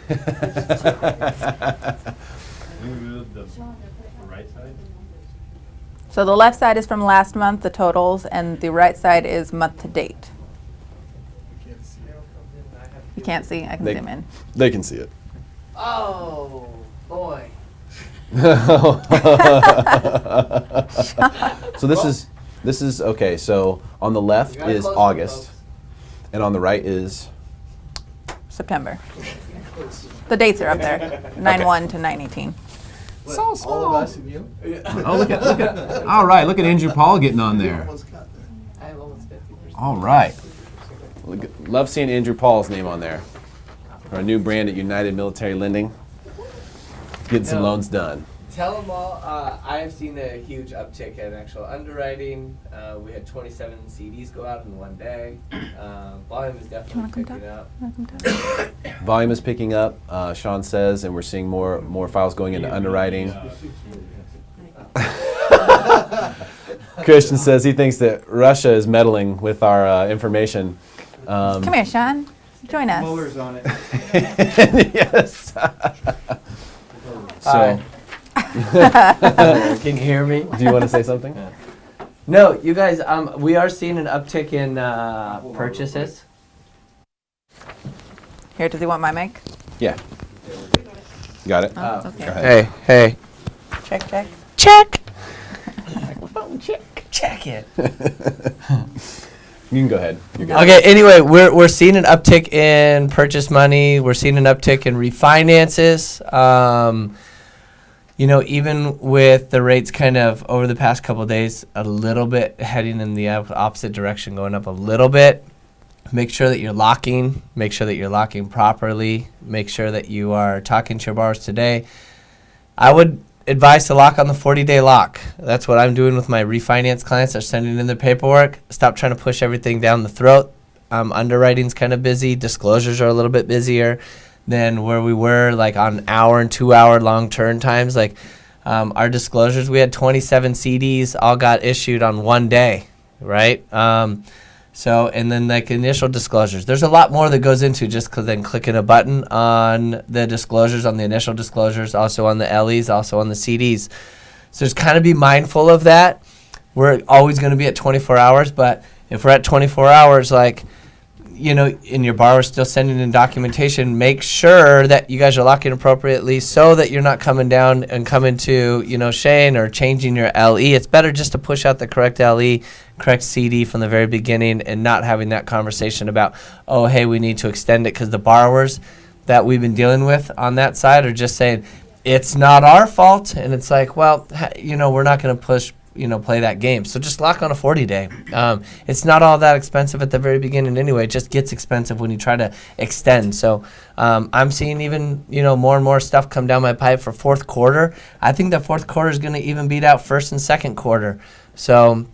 The right side? So the left side is from last month, the totals, and the right side is month to date. You can't see? I can They- zoom in. They can see it. Oh, boy. So this is okay. So on the left You gotta is close them, August, folks. and on the right is September. The dates are up there, 9/1 to 9/18. So all of us and you? oh look at all right, look at Andrew Paul getting on there. Almost got there. I have almost 50%. All right, love seeing Andrew Paul's name on there. Our new brand at United Military Lending, getting some No. loans done. Tell them all, I have seen a huge uptick in actual underwriting. We had 27 CDs go out in one day. Volume is Do you definitely want to come picking talk? up. Wanna come talk? Volume is picking up, Sean says, and we're seeing more files going into underwriting. Christian says he thinks that Russia is meddling with our information. Come here, Sean. Join us. Mueller's on it. Yes. Hi. So, Can you hear me? do you want to say something? No, you guys, we are seeing an uptick in purchases. Here, does he want my mic? Yeah. Got it? Oh, it's okay. Go ahead. Hey. Check, check. Check! Microphone check. Check it. You can go ahead. You're good. Okay, anyway, we're seeing an uptick in purchase money. We're seeing an uptick in refinances. Even with the rates kind of over the past couple of days, a little bit heading in the opposite direction, going up a little bit. Make sure that you're locking. Make sure that you're locking properly. Make sure that you are talking to your borrowers today. I would advise to lock on the 40-day lock. That's what I'm doing with my refinance clients. They're sending in their paperwork. Stop trying to push everything down the throat. Underwriting's kind of busy. Disclosures are a little bit busier than where we were, like on hour and 2 hour long turn times. Like our disclosures, we had 27 CDs all got issued on one day, right? And then like initial disclosures. There's a lot more that goes into just then clicking a button on the disclosures, on the initial disclosures, also on the LEs, also on the CDs. So just kind of be mindful of that. We're always going to be at 24 hours, but if we're at 24 hours, like, and your borrower's still sending in documentation, make sure that you guys are locking appropriately so that you're not coming down and coming to, Shane or changing your LE. It's better just to push out the correct LE, correct CD from the very beginning and not having that conversation about, oh, hey, we need to extend it, because the borrowers that we've been dealing with on that side are just saying, it's not our fault. And it's like, well, we're not going to play that game. So just lock on a 40-day. It's not all that expensive at the very beginning anyway. It just gets expensive when you try to extend. So I'm seeing even, more and more stuff come down my pipe for fourth quarter. I think that fourth quarter is going to even beat out first and second quarter. So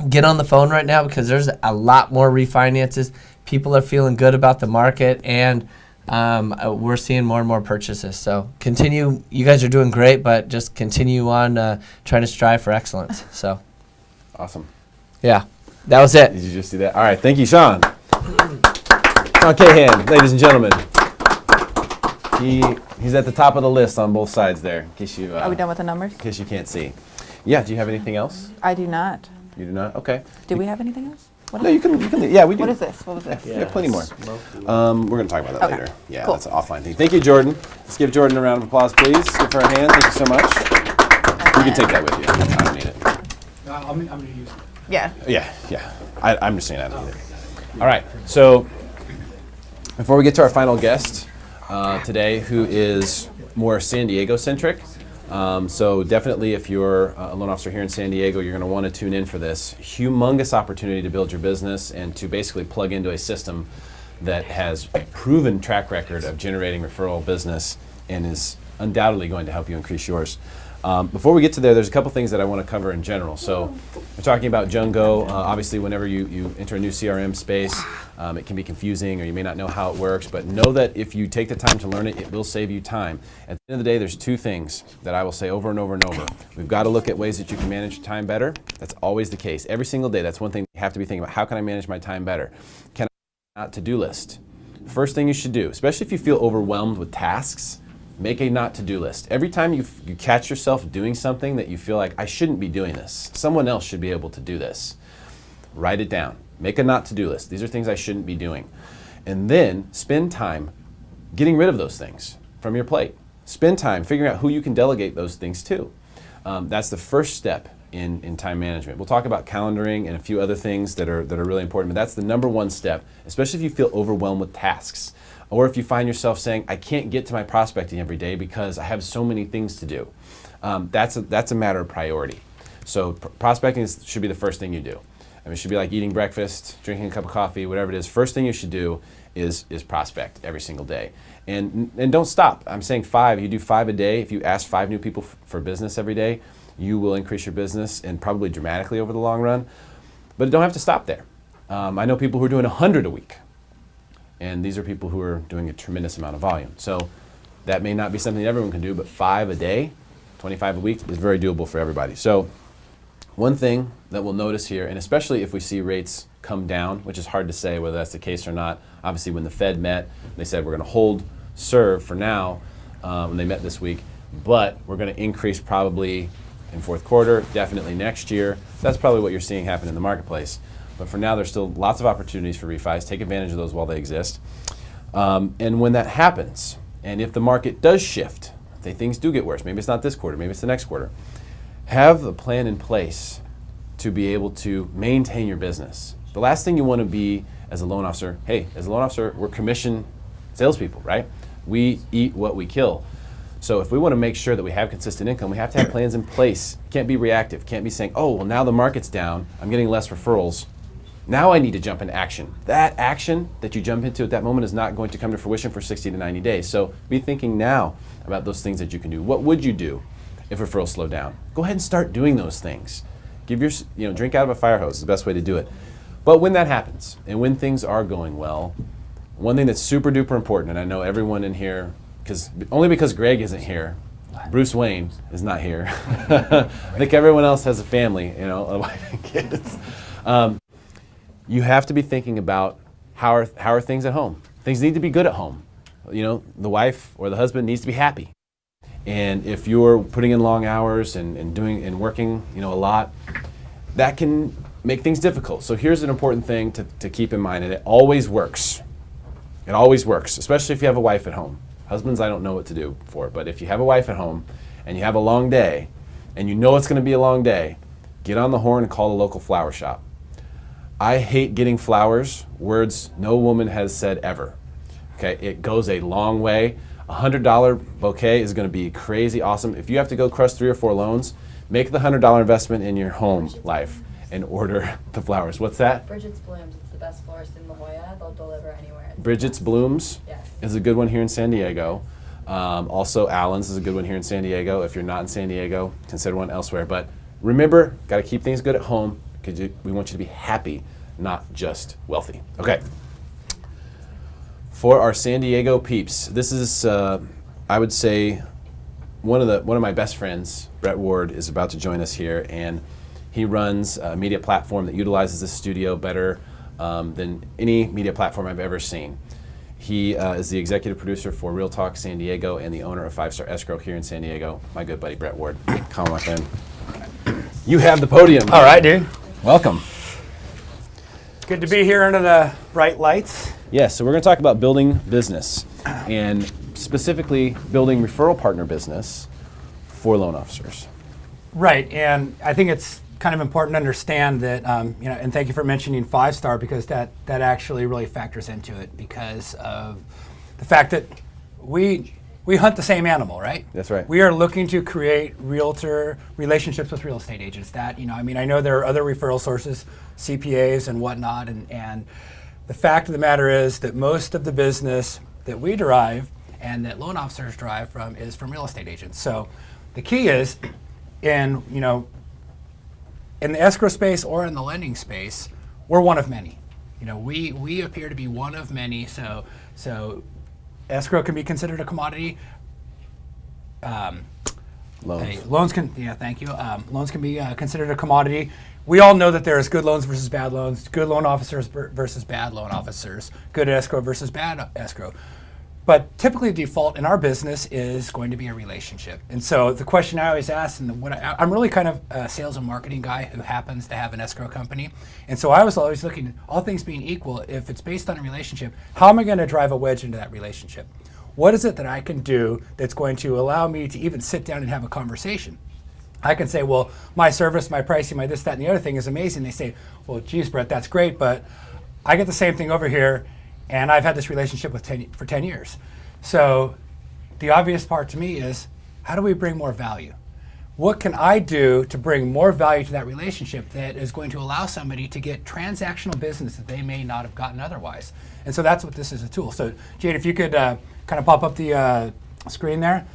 get on the phone right now, because there's a lot more refinances. People are feeling good about the market, and we're seeing more and more purchases. So continue. You guys are doing great, but just continue on trying to strive for excellence. So, Awesome. yeah, that was it. Did you just do that? All right. Thank you, Sean. Sean Cahan, ladies and gentlemen. He's at the top of the list on both sides there, in case you Are we done with the numbers? in case you can't see. Yeah. Do you have anything else? I do not. You do not. Okay. Do we have anything else? What No, you can. Yeah, we do. What is this? What was this? We have plenty more. We're going to talk about that Okay, later. Yeah, cool. that's an offline thing. Thank you, Jordan. Let's give Jordan a round of applause, please. Give her a hand. Thank you so much. You can take that with you. I don't need it. I'm going to use it. Yeah. Yeah. I'm just saying I don't need it. All right. So before we get to our final guest today, who is more San Diego centric. So definitely, if you're a loan officer here in San Diego, you're going to want to tune in for this humongous opportunity to build your business and to basically plug into a system that has a proven track record of generating referral business and is undoubtedly going to help you increase yours. Before we get to there, there's a couple things that I want to cover in general. So we're talking about Jungo. Obviously, whenever you enter a new CRM space, it can be confusing or you may not know how it works, but know that if you take the time to learn it, it will save you time. At the end of the day, there's two things that I will say over and over and over. We've got to look at ways that you can manage your time better. That's always the case. Every single day, that's one thing you have to be thinking about. How can I manage my time better? Can I not to-do list? First thing you should do, especially if you feel overwhelmed with tasks, make a not to-do list. Every time you catch yourself doing something that you feel like, I shouldn't be doing this, someone else should be able to do this, write it down. Make a not to-do list. These are things I shouldn't be doing. And then spend time getting rid of those things from your plate. Spend time figuring out who you can delegate those things to. That's the first step in time management. We'll talk about calendaring and a few other things that are really important, but that's the number one step, especially if you feel overwhelmed with tasks. Or if you find yourself saying, I can't get to my prospecting every day because I have so many things to do. That's a matter of priority. So prospecting should be the first thing you do. I mean, it should be like eating breakfast, drinking a cup of coffee, whatever it is. First thing you should do is prospect every single day. And don't stop. I'm saying 5. You do 5 a day. If you ask 5 new people for business every day, you will increase your business and probably dramatically over the long run. But it don't have to stop there. I know people who are doing 100 a week. And these are people who are doing a tremendous amount of volume. So that may not be something everyone can do, but 5 a day, 25 a week is very doable for everybody. So one thing that we'll notice here, and especially if we see rates come down, which is hard to say whether that's the case or not. Obviously, when the Fed met, they said we're going to hold serve for now when they met this week, but we're going to increase probably in fourth quarter, definitely next year. That's probably what you're seeing happen in the marketplace. But for now, there's still lots of opportunities for refis. Take advantage of those while they exist. And when that happens, and if the market does shift, if things do get worse, maybe it's not this quarter, maybe it's the next quarter, have a plan in place to be able to maintain your business. The last thing you want to be as a loan officer, hey, as a loan officer, we're commission salespeople, right? We eat what we kill. So if we want to make sure that we have consistent income, we have to have plans in place. Can't be reactive. Can't be saying, oh, well, now the market's down. I'm getting less referrals. Now I need to jump into action. That action that you jump into at that moment is not going to come to fruition for 60 to 90 days. So be thinking now about those things that you can do. What would you do if referrals slow down? Go ahead and start doing those things. Give your, drink out of a fire hose is the best way to do it. But when that happens, and when things are going well, one thing that's super duper important, and I know everyone in here, only because Greg isn't here, Bruce Wayne is not here. I think everyone else has a family, a wife and kids. You have to be thinking about how are things at home. Things need to be good at home. The wife or the husband needs to be happy. And if you're putting in long hours and doing and working, a lot, that can make things difficult. So here's an important thing to keep in mind, and it always works. It always works, especially if you have a wife at home. Husbands, I don't know what to do for, but if you have a wife at home and you have a long day and you know it's going to be a long day, get on the horn and call the local flower shop. I hate getting flowers, words no woman has said ever. Okay, it goes a long way. $100 bouquet is going to be crazy awesome. If you have to go crush 3 or 4 loans, make the $100 investment in your home life and order the flowers. What's that? Bridget's Blooms. It's the best florist in La Jolla. They'll deliver anywhere. Bridget's Blooms is a good one here in San Diego. Also, Allen's is a good one here in San Diego. If you're not in San Diego, consider one elsewhere. But remember, got to keep things good at home because we want you to be happy, not just wealthy. Okay. For our San Diego peeps, this is, I would say, one of my best friends, Brett Ward, is about to join us here, and he runs a media platform that utilizes this studio better than any media platform I've ever seen. He is the executive producer for Real Talk San Diego and the owner of 5-Star Escrow here in San Diego. My good buddy, Brett Ward. Come on, my friend. You have the podium. All right, dude. Welcome. Good to be here under the bright lights. Yes, so we're going to talk about building business, and specifically building referral partner business for loan officers. Right, and I think it's kind of important to understand that, and thank you for mentioning 5-Star because that actually really factors into it because of the fact that we hunt the same animal, right? That's right. We are looking to create realtor relationships with real estate agents. I know there are other referral sources, CPAs and whatnot, and the fact of the matter is that most of the business that we derive and that loan officers derive from is from real estate agents. So The key is in, in the escrow space or in the lending space, we're one of many. We appear to be one of many. So escrow can be considered a commodity. Loans can, thank you. Loans can be considered a commodity. We all know that there's good loans versus bad loans, good loan officers versus bad loan officers, good escrow versus bad escrow. But typically, the default in our business is going to be a relationship. And so the question I always ask, and I'm really kind of a sales and marketing guy who happens to have an escrow company. And so I was always looking, all things being equal, if it's based on a relationship, how am I going to drive a wedge into that relationship? What is it that I can do that's going to allow me to even sit down and have a conversation? I can say, well, my service, my pricing, my this, that, and the other thing is amazing. They say, well, geez, Brett, that's great, but I get the same thing over here, and I've had this relationship for 10 years. So the obvious part to me is, how do we bring more value? What can I do to bring more value to that relationship that is going to allow somebody to get transactional business that they may not have gotten otherwise? And so that's what this is a tool. So Jade, if you could kind of pop up the screen there.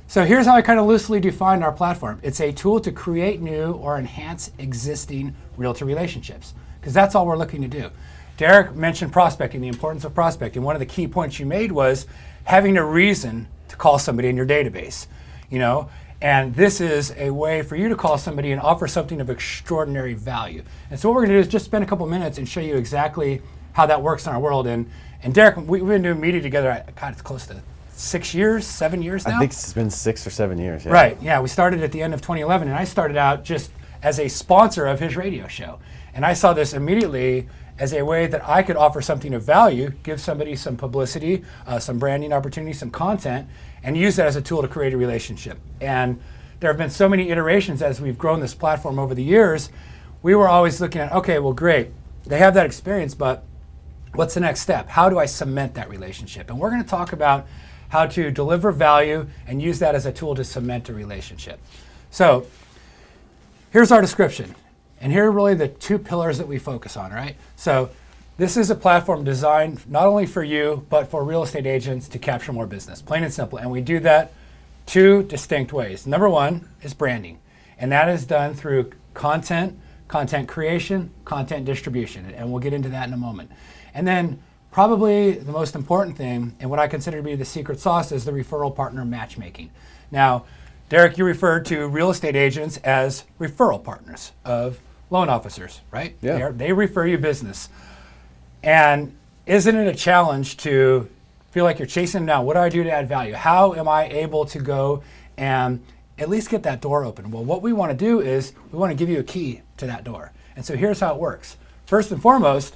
So here's how I kind of loosely define our platform. It's a tool to create new or enhance existing realtor relationships, because that's all we're looking to do. Derek mentioned prospecting, the importance of prospecting. One of the key points you made was having a reason to call somebody in your database, and this is a way for you to call somebody and offer something of extraordinary value. And so what we're going to do is just spend a couple minutes and show you exactly how that works in our world. And Derek, we've been doing media together, God, it's close to 7 years now? I think it's been 6 or 7 years. Yeah. Right, yeah, we started at the end of 2011, and I started out just as a sponsor of his radio show. And I saw this immediately as a way that I could offer something of value, give somebody some publicity, some branding opportunity, some content, and use that as a tool to create a relationship. And there have been so many iterations as we've grown this platform over the years. We were always looking at, okay, well, great, they have that experience, but what's the next step? How do I cement that relationship? And we're going to talk about how to deliver value and use that as a tool to cement a relationship. So here's our description. And here are really the 2 pillars that we focus on, right? So this is a platform designed not only for you, but for real estate agents to capture more business, plain and simple. And we do that 2 distinct ways. Number 1 is branding. And that is done through content creation, content distribution. And we'll get into that in a moment. And then probably the most important thing, and what I consider to be the secret sauce, is the referral partner matchmaking. Now, Derek, you referred to real estate agents as referral partners of loan officers, right? Yeah. They refer you business. And isn't it a challenge to feel like you're chasing them down? What do I do to add value? How am I able to go and at least get that door open? Well, what we want to do is we want to give you a key to that door. And so here's how it works. First and foremost,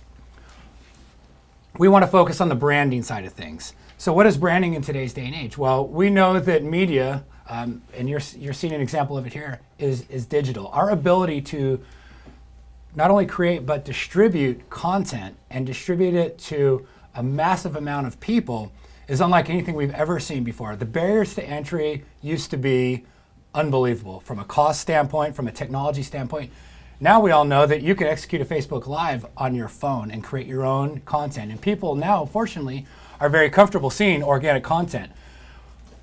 we want to focus on the branding side of things. So what is branding in today's day and age? Well, we know that media, and you're seeing an example of it here, is digital. Our ability to not only create but distribute content and distribute it to a massive amount of people is unlike anything we've ever seen before. The barriers to entry used to be unbelievable from a cost standpoint, from a technology standpoint. Now we all know that you can execute a Facebook Live on your phone and create your own content. And people now, fortunately, are very comfortable seeing organic content.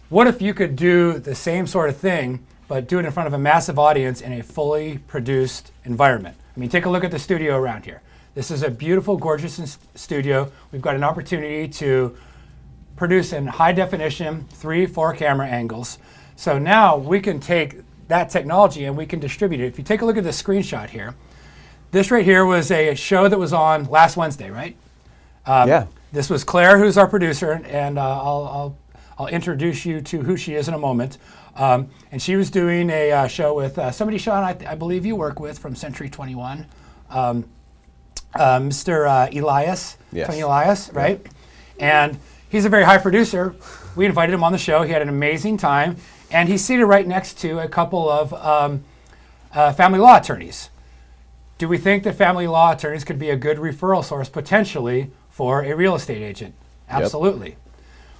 What if you could do the same sort of thing, but do it in front of a massive audience in a fully produced environment? I mean, take a look at the studio around here. This is a beautiful, gorgeous studio. We've got an opportunity to produce in high definition, 3-4 camera angles. So now we can take that technology and we can distribute it. If you take a look at the screenshot here, this right here was a show that was on last Wednesday, right? Yeah. This was Claire, who's our producer, and I'll introduce you to who she is in a moment. And she was doing a show with somebody, Sean, I believe you work with from Century 21, Mr. Elias, Yes. Tony Elias, right? And he's a very high producer. We invited him on the show. He had an amazing time. And he's seated right next to a couple of family law attorneys. Do we think that family law attorneys could be a good referral source potentially for a real estate agent? Absolutely. Yep.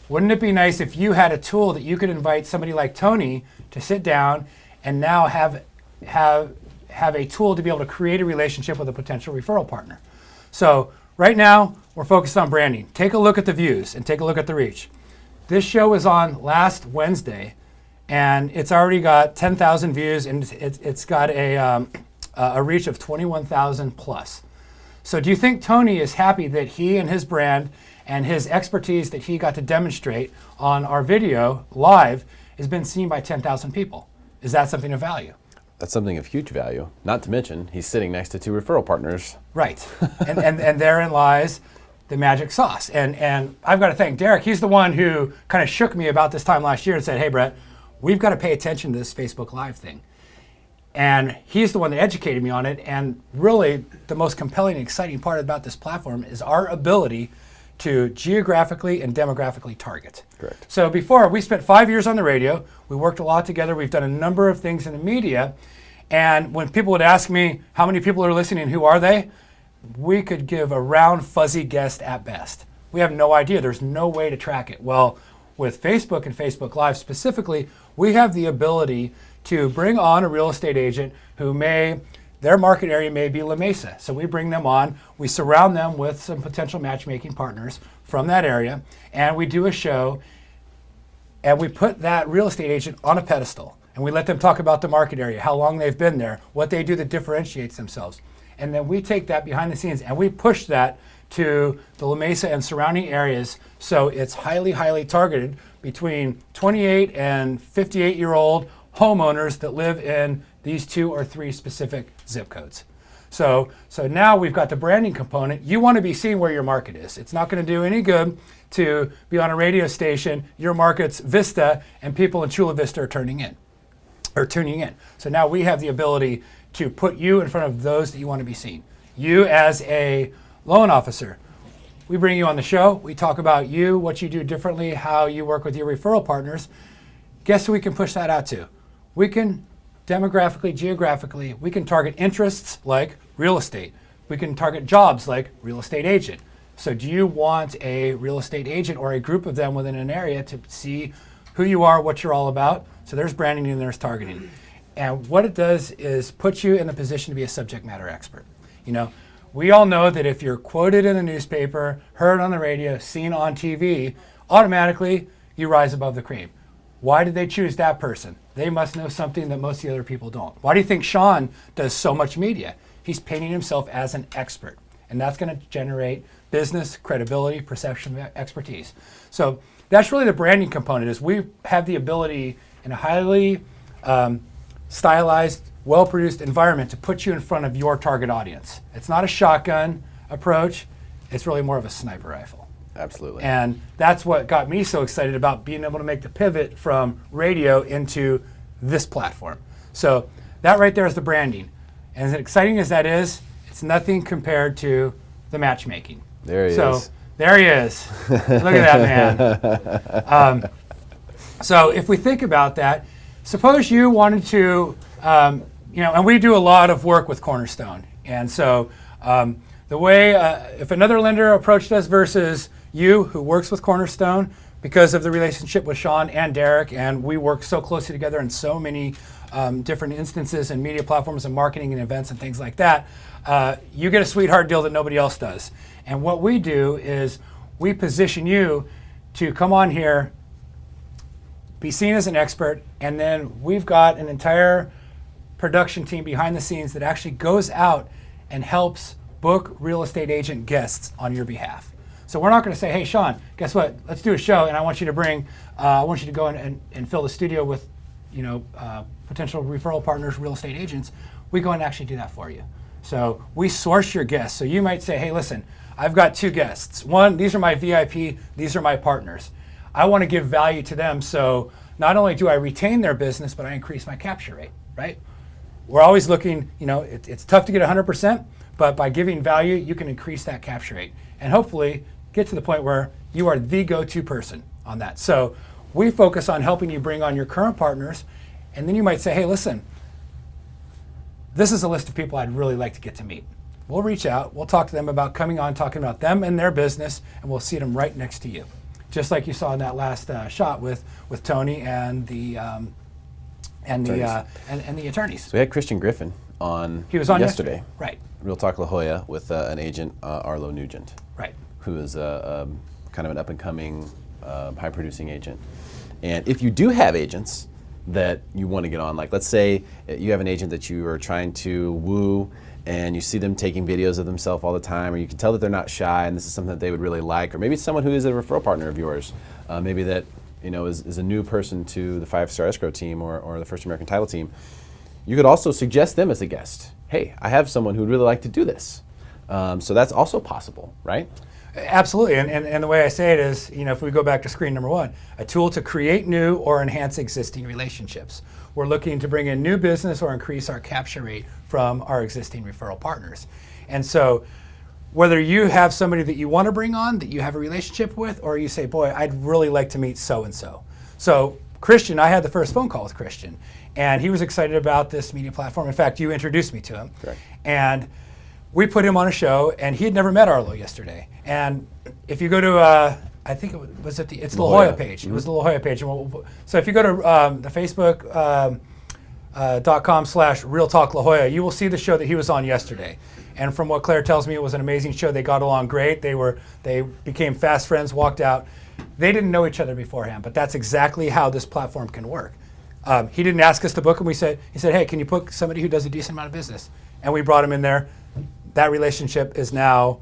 Wouldn't it be nice if you had a tool that you could invite somebody like Tony to sit down and now have a tool to be able to create a relationship with a potential referral partner? So right now, we're focused on branding. Take a look at the views and take a look at the reach. This show was on last Wednesday, and it's already got 10,000 views, and it's got a reach of 21,000 plus. So do you think Tony is happy that he and his brand and his expertise that he got to demonstrate on our video live has been seen by 10,000 people? Is that something of value? That's something of huge value. Not to mention, he's sitting next to 2 referral partners. Right, and therein lies the magic sauce. And I've got to thank Derek. He's the one who kind of shook me about this time last year and said, hey, Brett, we've got to pay attention to this Facebook Live thing. And he's the one that educated me on it. And really, the most compelling and exciting part about this platform is our ability to geographically and demographically target. Correct. So before, we spent 5 years on the radio. We worked a lot together. We've done a number of things in the media. And when people would ask me, how many people are listening, who are they? We could give a round, fuzzy guess at best. We have no idea. There's no way to track it. Well, with Facebook and Facebook Live specifically, we have the ability to bring on a real estate agent who their market area may be La Mesa. So we bring them on, we surround them with some potential matchmaking partners from that area, and we do a show, and we put that real estate agent on a pedestal, and we let them talk about the market area, how long they've been there, what they do that differentiates themselves. And then we take that behind the scenes and we push that to the La Mesa and surrounding areas, so it's highly, highly targeted between 28 and 58-year-old homeowners that live in these 2 or 3 specific zip codes. So now we've got the branding component. You want to be seen where your market is. It's not going to do any good to be on a radio station, your market's Vista, and people in Chula Vista are tuning in. So now we have the ability to put you in front of those that you want to be seen. You as a loan officer, we bring you on the show. We talk about you, what you do differently, how you work with your referral partners. Guess who we can push that out to? We can demographically, geographically, we can target interests like real estate. We can target jobs like real estate agent. So do you want a real estate agent or a group of them within an area to see who you are, what you're all about? So there's branding and there's targeting. And what it does is put you in a position to be a subject matter expert. You know, we all know that if you're quoted in a newspaper, heard on the radio, seen on TV, automatically you rise above the cream. Why did they choose that person? They must know something that most of the other people don't. Why do you think Sean does so much media? He's painting himself as an expert, and that's going to generate business, credibility, perception, expertise. So that's really the branding component, is we have the ability in a highly stylized, well-produced environment to put you in front of your target audience. It's not a shotgun approach. It's really more of a sniper rifle. Absolutely. And that's what got me so excited about being able to make the pivot from radio into this platform. So that right there is the branding. And as exciting as that is, it's nothing compared to the matchmaking. There he is. There he is. Look at that man. So if we think about that, suppose you wanted to, and we do a lot of work with Cornerstone. And so the way, if another lender approached us versus you, who works with Cornerstone, because of the relationship with Sean and Derek, and we work so closely together in so many different instances and media platforms and marketing and events and things like that, you get a sweetheart deal that nobody else does. And what we do is we position you to come on here, be seen as an expert, and then we've got an entire production team behind the scenes that actually goes out and helps book real estate agent guests on your behalf. So we're not going to say, hey, Sean, guess what? Let's do a show, and I want you to go and fill the studio with, potential referral partners, real estate agents. We go and actually do that for you. So we source your guests. So you might say, hey, listen, I've got 2 guests. One, these are my VIP, these are my partners. I want to give value to them, so not only do I retain their business, but I increase my capture rate, right? We're always looking, it's tough to get 100%, but by giving value, you can increase that capture rate and hopefully get to the point where you are the go-to person on that. So we focus on helping you bring on your current partners, and then you might say, hey, listen, this is a list of people I'd really like to get to meet. We'll reach out, we'll talk to them about coming on, talking about them and their business, and we'll seat them right next to you. Just like you saw in that last shot with Tony and the attorneys. So we had Christian Griffin on. He was on yesterday. Right. Real Talk La Jolla with an agent, Arlo Nugent. Right. Who is kind of an up-and-coming, high-producing agent. And if you do have agents that you want to get on. Like let's say you have an agent that you are trying to woo and you see them taking videos of themselves all the time, or you can tell that they're not shy and this is something that they would really like, or maybe it's someone who is a referral partner of yours, maybe that is a new person to the 5-Star Escrow team or the First American Title team. You could also suggest them as a guest. Hey, I have someone who would really like to do this. So that's also possible, right? Absolutely, and the way I say it is, if we go back to screen number 1, a tool to create new or enhance existing relationships. We're looking to bring in new business or increase our capture rate from our existing referral partners. And so whether you have somebody that you want to bring on, that you have a relationship with, or you say, boy, I'd really like to meet so-and-so. So Christian, I had the first phone call with Christian, and he was excited about this media platform. In fact, you introduced me to him. Correct. And we put him on a show, and he had never met Arlo yesterday. And if you go to, I think it's the La Jolla page. It was the La Jolla page. So if you go to the Facebook.com/Real Talk La Jolla, you will see the show that he was on yesterday. And from what Claire tells me, it was an amazing show. They got along great. They became fast friends, walked out. They didn't know each other beforehand, but that's exactly how this platform can work. He didn't ask us to book him. He said, hey, can you book somebody who does a decent amount of business? And we brought him in there. That relationship is now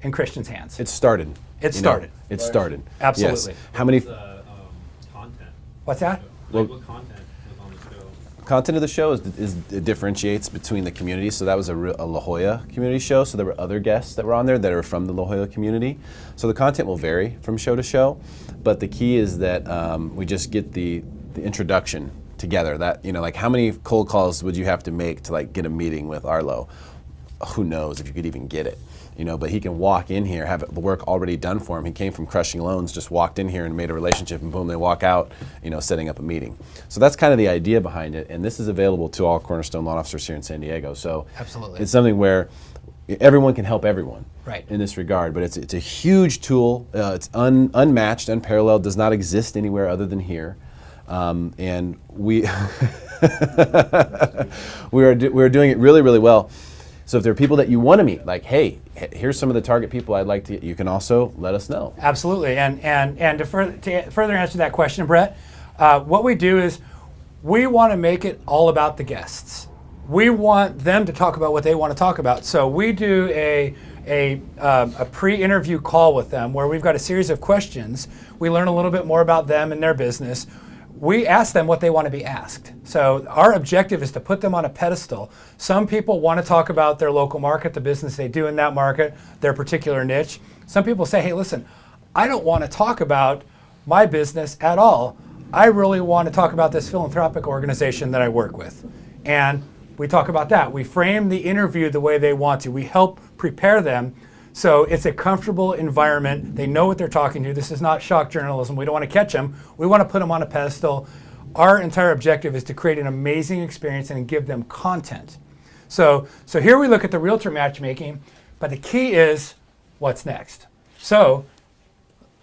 in Christian's hands. It started. It started. It started. Absolutely. Yes. How many? Content. What's that? What content was on the show? Content of the show it differentiates between the communities. So that was a La Jolla community show. So there were other guests that were on there that are from the La Jolla community. So the content will vary from show to show, but the key is that we just get the introduction together. That like how many cold calls would you have to make to like get a meeting with Arlo? Who knows if you could even get it, but he can walk in here, have the work already done for him. He came from crushing loans, just walked in here and made a relationship, and boom, they walk out, setting up a meeting. So that's kind of the idea behind it, and this is available to all Cornerstone loan officers here in San Diego. So absolutely, it's something where everyone can help everyone right. in this regard, but it's a huge tool. It's unmatched, unparalleled, does not exist anywhere other than here. And we we're doing it really, really well. So if there are people that you want to meet, like, hey, here's some of the target people I'd like to, you can also let us know. Absolutely, and to further answer that question, Brett, what we do is we want to make it all about the guests. We want them to talk about what they want to talk about. So we do a pre-interview call with them where we've got a series of questions. We learn a little bit more about them and their business. We ask them what they want to be asked. So our objective is to put them on a pedestal. Some people want to talk about their local market, the business they do in that market, their particular niche. Some people say, hey, listen, I don't want to talk about my business at all. I really want to talk about this philanthropic organization that I work with. And we talk about that. We frame the interview the way they want to. We help prepare them so it's a comfortable environment. They know what they're talking to. This is not shock journalism. We don't want to catch them. We want to put them on a pedestal. Our entire objective is to create an amazing experience and give them content. So here we look at the realtor matchmaking, but the key is what's next. So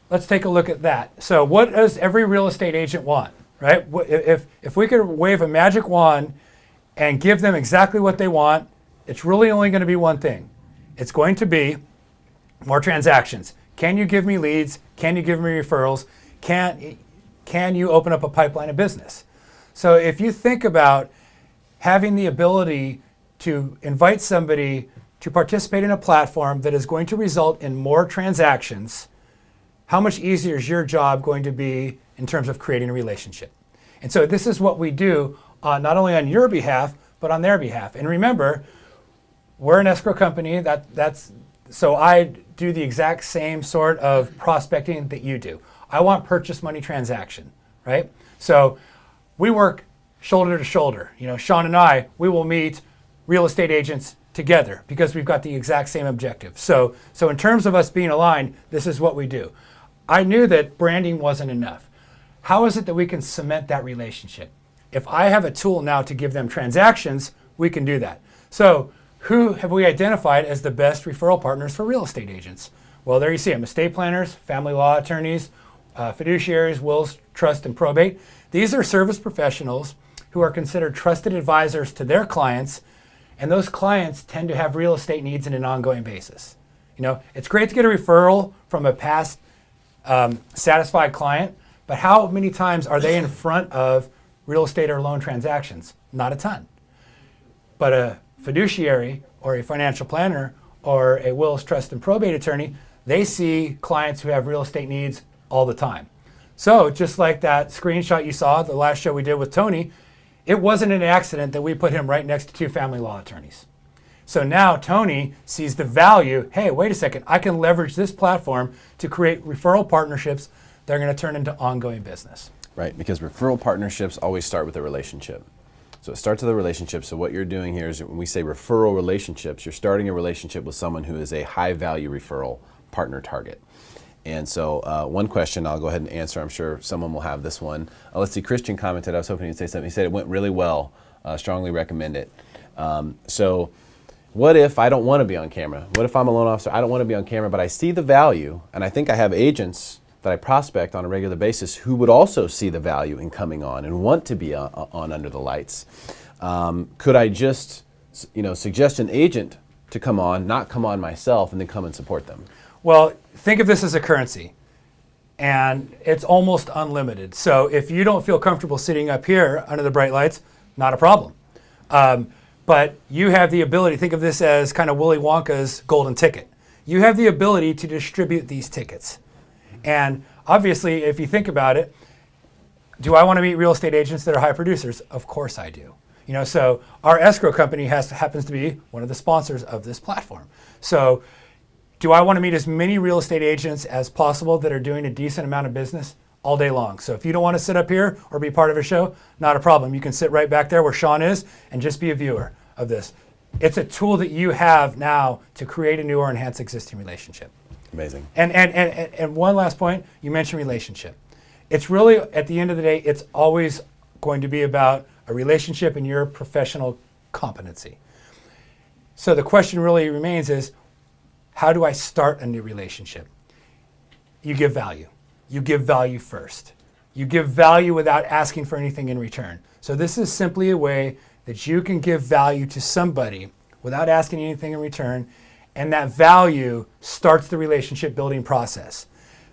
let's take a look at that. So what does every real estate agent want, right? If we could wave a magic wand and give them exactly what they want, it's really only going to be one thing. It's going to be more transactions. Can you give me leads? Can you give me referrals? Can you open up a pipeline of business? So if you think about having the ability to invite somebody to participate in a platform that is going to result in more transactions, how much easier is your job going to be in terms of creating a relationship? And so this is what we do not only on your behalf, but on their behalf. And remember, we're an escrow company. So I do the exact same sort of prospecting that you do. I want purchase money transaction, right? So we work shoulder to shoulder. Sean and I, we will meet real estate agents together because we've got the exact same objective. So in terms of us being aligned, this is what we do. I knew that branding wasn't enough. How is it that we can cement that relationship? If I have a tool now to give them transactions, we can do that. So who have we identified as the best referral partners for real estate agents? Well, there you see them: estate planners, family law attorneys, fiduciaries, wills, trust, and probate. These are service professionals who are considered trusted advisors to their clients, and those clients tend to have real estate needs on an ongoing basis. It's great to get a referral from a past satisfied client, but how many times are they in front of real estate or loan transactions? Not a ton. But a fiduciary or a financial planner or a wills, trust, and probate attorney, they see clients who have real estate needs all the time. So just like that screenshot you saw, the last show we did with Tony, it wasn't an accident that we put him right next to 2 family law attorneys. So now Tony sees the value, hey, wait a second, I can leverage this platform to create referral partnerships that are going to turn into ongoing business. Right, because referral partnerships always start with a relationship. So it starts with a relationship. So what you're doing here is when we say referral relationships, you're starting a relationship with someone who is a high value referral partner target. And so one question I'll go ahead and answer. I'm sure someone will have this one. Let's see, Christian commented, I was hoping he'd say something. He said it went really well, strongly recommend it. So what if I don't want to be on camera? What if I'm a loan officer? I don't want to be on camera, but I see the value, and I think I have agents that I prospect on a regular basis who would also see the value in coming on and want to be on Under the Lights. Could I just suggest an agent to come on, not come on myself, and then come and support them? Well, think of this as a currency, and it's almost unlimited. So if you don't feel comfortable sitting up here under the bright lights, not a problem. But you have the ability, think of this as kind of Willy Wonka's golden ticket. You have the ability to distribute these tickets. And obviously, if you think about it, do I want to meet real estate agents that are high producers? Of course I do. So our escrow company happens to be one of the sponsors of this platform. So do I want to meet as many real estate agents as possible that are doing a decent amount of business? All day long. So if you don't want to sit up here or be part of a show, not a problem. You can sit right back there where Sean is and just be a viewer of this. It's a tool that you have now to create a new or enhance existing relationship. Amazing. And one last point, you mentioned relationship. It's really, at the end of the day, it's always going to be about a relationship and your professional competency. So the question really remains is, how do I start a new relationship? You give value. You give value first. You give value without asking for anything in return. So this is simply a way that you can give value to somebody without asking anything in return, and that value starts the relationship building process.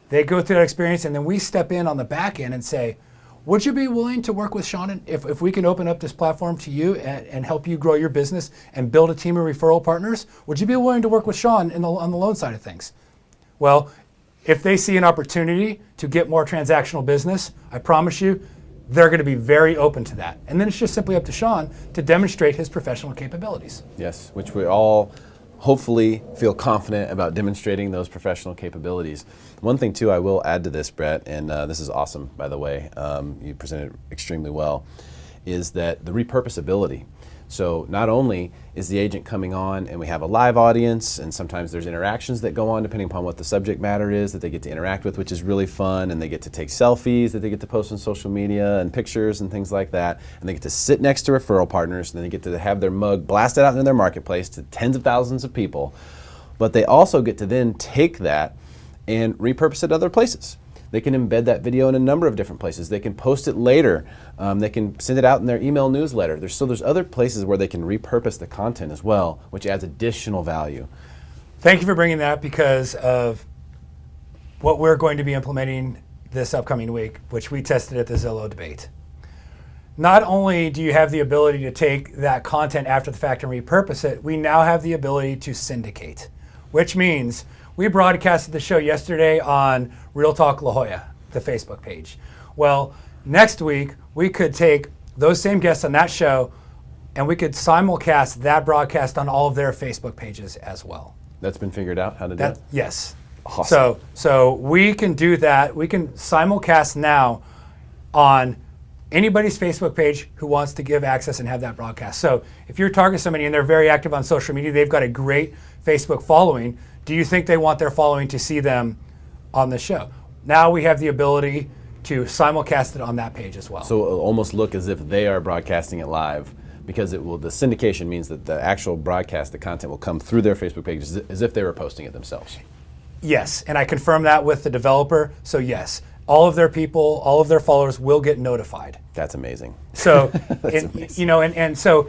They go through that experience, and then we step in on the back end and say, would you be willing to work with Sean if we can open up this platform to you and help you grow your business and build a team of referral partners? Would you be willing to work with Sean on the loan side of things? Well, if they see an opportunity to get more transactional business, I promise you, they're going to be very open to that. And then it's just simply up to Sean to demonstrate his professional capabilities. Yes, which we all hopefully feel confident about demonstrating those professional capabilities. One thing too I will add to this, Brett, and this is awesome, by the way, you presented extremely well, is that the repurposability. So not only is the agent coming on and we have a live audience, and sometimes there's interactions that go on depending upon what the subject matter is that they get to interact with, which is really fun, and they get to take selfies that they get to post on social media and pictures and things like that, and they get to sit next to referral partners, and then they get to have their mug blasted out in their marketplace to tens of thousands of people. But they also get to then take that and repurpose it other places. They can embed that video in a number of different places. They can post it later. They can send it out in their email newsletter. There's other places where they can repurpose the content as well, which adds additional value. Thank you for bringing that, because of what we're going to be implementing this upcoming week, which we tested at the Zillow debate. Not only do you have the ability to take that content after the fact and repurpose it, we now have the ability to syndicate, which means we broadcasted the show yesterday on Real Talk La Jolla, the Facebook page. Well, next week, we could take those same guests on that show and we could simulcast that broadcast on all of their Facebook pages as well. That's been figured out how to do it? Yes. Awesome. So we can do that. We can simulcast now on anybody's Facebook page who wants to give access and have that broadcast. So if you're targeting somebody and they're very active on social media, they've got a great Facebook following, do you think they want their following to see them on the show? Now we have the ability to simulcast it on that page as well. So it'll almost look as if they are broadcasting it live, because the syndication means that the actual broadcast, the content will come through their Facebook page as if they were posting it themselves. Yes, and I confirm that with the developer. So yes, all of their people, all of their followers will get notified. That's amazing. So, That's amazing. And so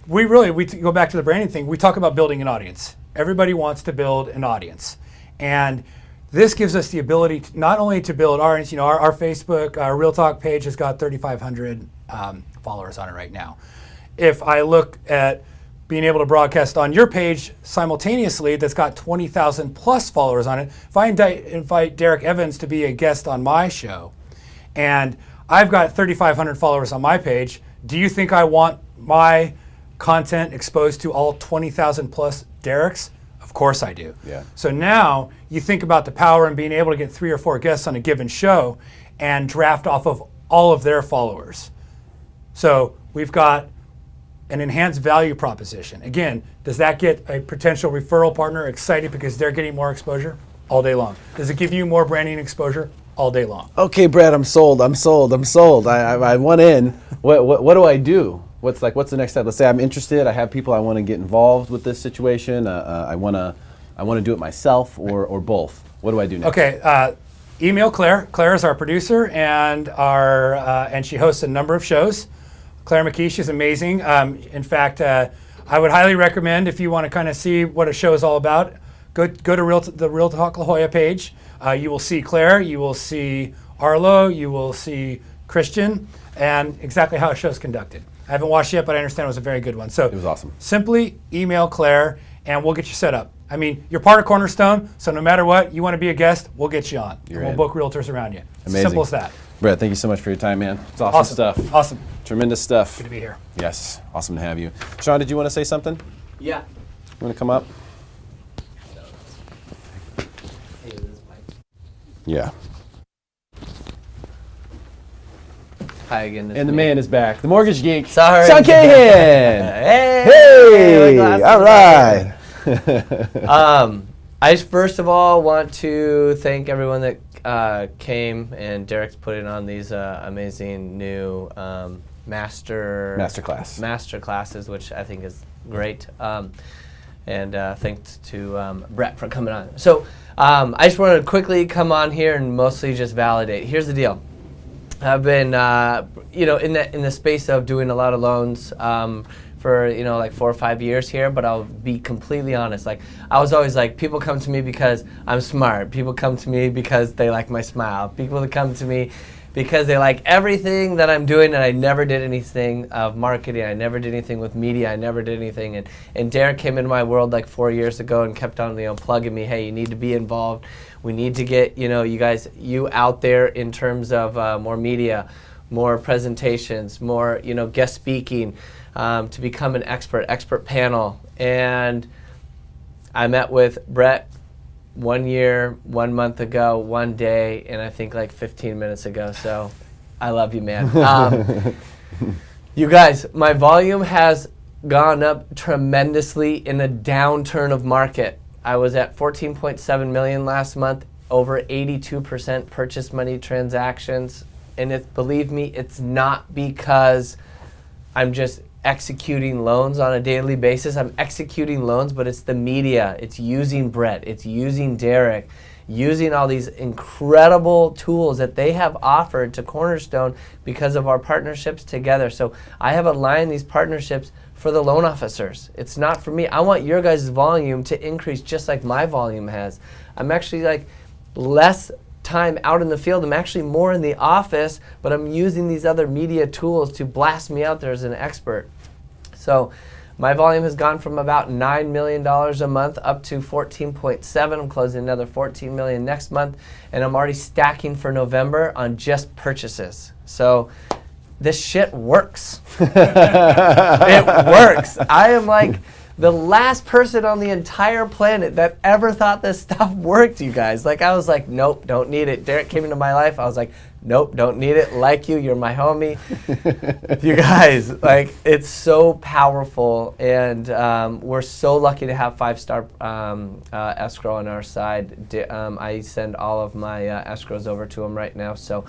we go back to the branding thing. We talk about building an audience. Everybody wants to build an audience, and this gives us the ability to not only to build our audience. Our Facebook, our Real Talk page has got 3,500 followers on it right now. If I look at being able to broadcast on your page simultaneously that's got 20,000 plus followers on it, if I invite Derek Evans to be a guest on my show, and I've got 3,500 followers on my page, do you think I want my content exposed to all 20,000 plus Derek's? Of course I do. Yeah. So now you think about the power in being able to get 3 or 4 guests on a given show and draft off of all of their followers. So we've got an enhanced value proposition. Again, does that get a potential referral partner excited because they're getting more exposure? All day long. Does it give you more branding exposure? All day long. Okay, Brad, I'm sold. I want in. What do I do? What's the next step? Let's say I'm interested. I have people I want to get involved with this situation. I want to do it myself or both. What do I do next? Okay, email Claire. Claire is our producer and and she hosts a number of shows. Claire McKee, she's amazing. In fact, I would highly recommend if you want to kind of see what a show is all about, go to the Real Talk La Jolla page. You will see Claire, you will see Arlo, you will see Christian, and exactly how a show is conducted. I haven't watched it yet, but I understand it was a very good one. So it was awesome. Simply email Claire, and we'll get you set up. I mean, you're part of Cornerstone, so no matter what, you want to be a guest, we'll get you on. You're we'll in. book realtors around you. Amazing. Simple as that. Brett, thank you so much for your time, man. It's awesome stuff. Awesome. Tremendous stuff. Good to be here. Yes, awesome to have you. Sean, did you want to say something? Yeah. You want to come up? Yeah. Hi again. And the man is back. The Mortgage Geek. Sorry. Sean Cahan. Hey. All right. I just first of all want to thank everyone that came, and Derek's putting on these amazing new master classes, which I think is great. And thanks to Brett for coming on. So I just wanted to quickly come on here and mostly just validate. Here's the deal. I've been, in the space of doing a lot of loans for, like 4 or 5 years here, but I'll be completely honest. Like, I was always like, people come to me because I'm smart. People come to me because they like my smile. People that come to me because they like everything that I'm doing, and I never did anything of marketing. I never did anything with media. I never did anything. And Derek came into my world like 4 years ago and kept on, plugging me, hey, you need to be involved. We need to get, you out there in terms of more media, more presentations, more, guest speaking, to become an expert panel. And I met with Brett 1 year, 1 month ago, 1 day, and I think like 15 minutes ago. So I love you, man. You guys, my volume has gone up tremendously in a downturn of market. I was at 14.7 million last month, over 82% purchase money transactions. And believe me, it's not because I'm just executing loans on a daily basis. I'm executing loans, but it's the media. It's using Brett. It's using Derek, using all these incredible tools that they have offered to Cornerstone because of our partnerships together. So I have aligned these partnerships for the loan officers. It's not for me. I want your guys' volume to increase just like my volume has. I'm actually like less time out in the field. I'm actually more in the office, but I'm using these other media tools to blast me out there as an expert. So my volume has gone from about $9 million a month up to 14.7. I'm closing another 14 million next month, and I'm already stacking for November on just purchases. So this shit works. It works. I am like the last person on the entire planet that ever thought this stuff worked, you guys. Like, I was like, nope, don't need it. Derek came into my life. I was like, nope, don't need it. Like you, you're my homie. You guys, like, it's so powerful. And we're so lucky to have 5-star escrow on our side. I send all of my escrows over to him right now. So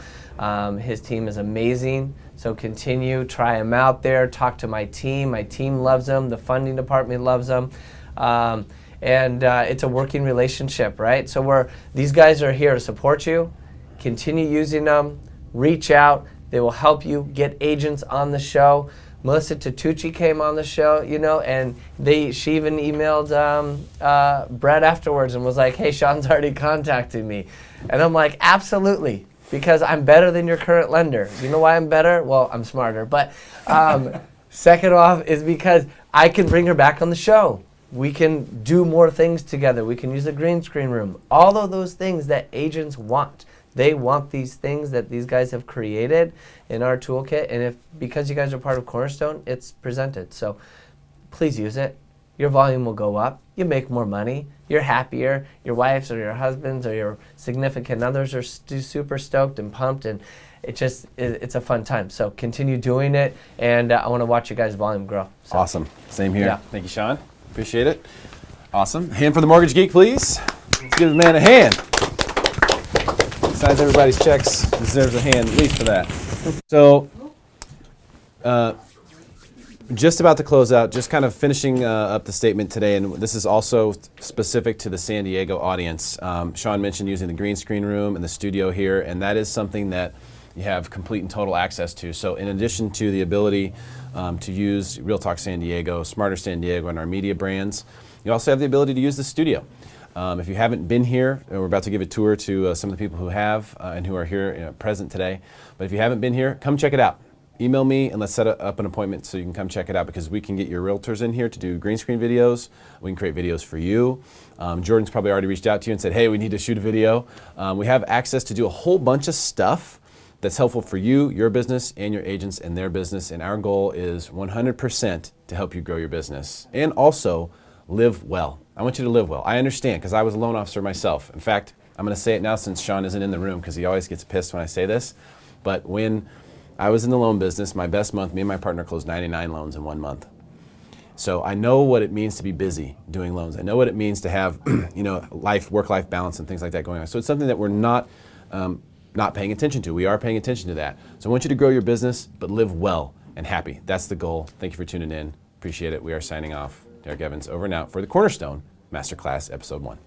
his team is amazing. So continue, try him out there, talk to my team. My team loves him. The funding department loves him. And it's a working relationship, right? So these guys are here to support you. Continue using them. Reach out. They will help you get agents on the show. Melissa Tatucci came on the show, and she even emailed Brett afterwards and was like, hey, Sean's already contacted me. And I'm like, absolutely. because I'm better than your current lender. You know why I'm better? Well, I'm smarter. But second off is because I can bring her back on the show. We can do more things together. We can use the green screen room. All of those things that agents want. They want these things that these guys have created in our toolkit. And because you guys are part of Cornerstone, it's presented. So please use it. Your volume will go up. You make more money. You're happier. Your wives or your husbands or your significant others are super stoked and pumped, and it's a fun time. So continue doing it, and I want to watch you guys' volume grow. So. Awesome. Same here. Yeah. Thank you, Sean. Appreciate it. Awesome. Hand for the mortgage geek, please. Let's give the man a hand. Signs everybody's checks. Deserves a hand, at least for that. So, just about to close out, just kind of finishing up the statement today, and this is also specific to the San Diego audience. Sean mentioned using the green screen room and the studio here, and that is something that you have complete and total access to. So in addition to the ability to use Real Talk San Diego, Smarter San Diego, and our media brands, you also have the ability to use the studio. If you haven't been here, we're about to give a tour to some of the people who have and who are here present today, but if you haven't been here, come check it out. Email me and let's set up an appointment so you can come check it out, because we can get your realtors in here to do green screen videos. We can create videos for you. Jordan's probably already reached out to you and said, hey, we need to shoot a video. We have access to do a whole bunch of stuff that's helpful for you, your business, and your agents and their business. And our goal is 100% to help you grow your business and also live well. I want you to live well. I understand, because I was a loan officer myself. In fact, I'm going to say it now since Sean isn't in the room, because he always gets pissed when I say this. But when I was in the loan business, my best month, me and my partner closed 99 loans in 1 month. So I know what it means to be busy doing loans. I know what it means to have, work-life balance and things like that going on. So it's something that we're not paying attention to. We are paying attention to that. So I want you to grow your business, but live well and happy. That's the goal. Thank you for tuning in. Appreciate it. We are signing off. Derek Evans, over and out for the Cornerstone Masterclass Episode 1.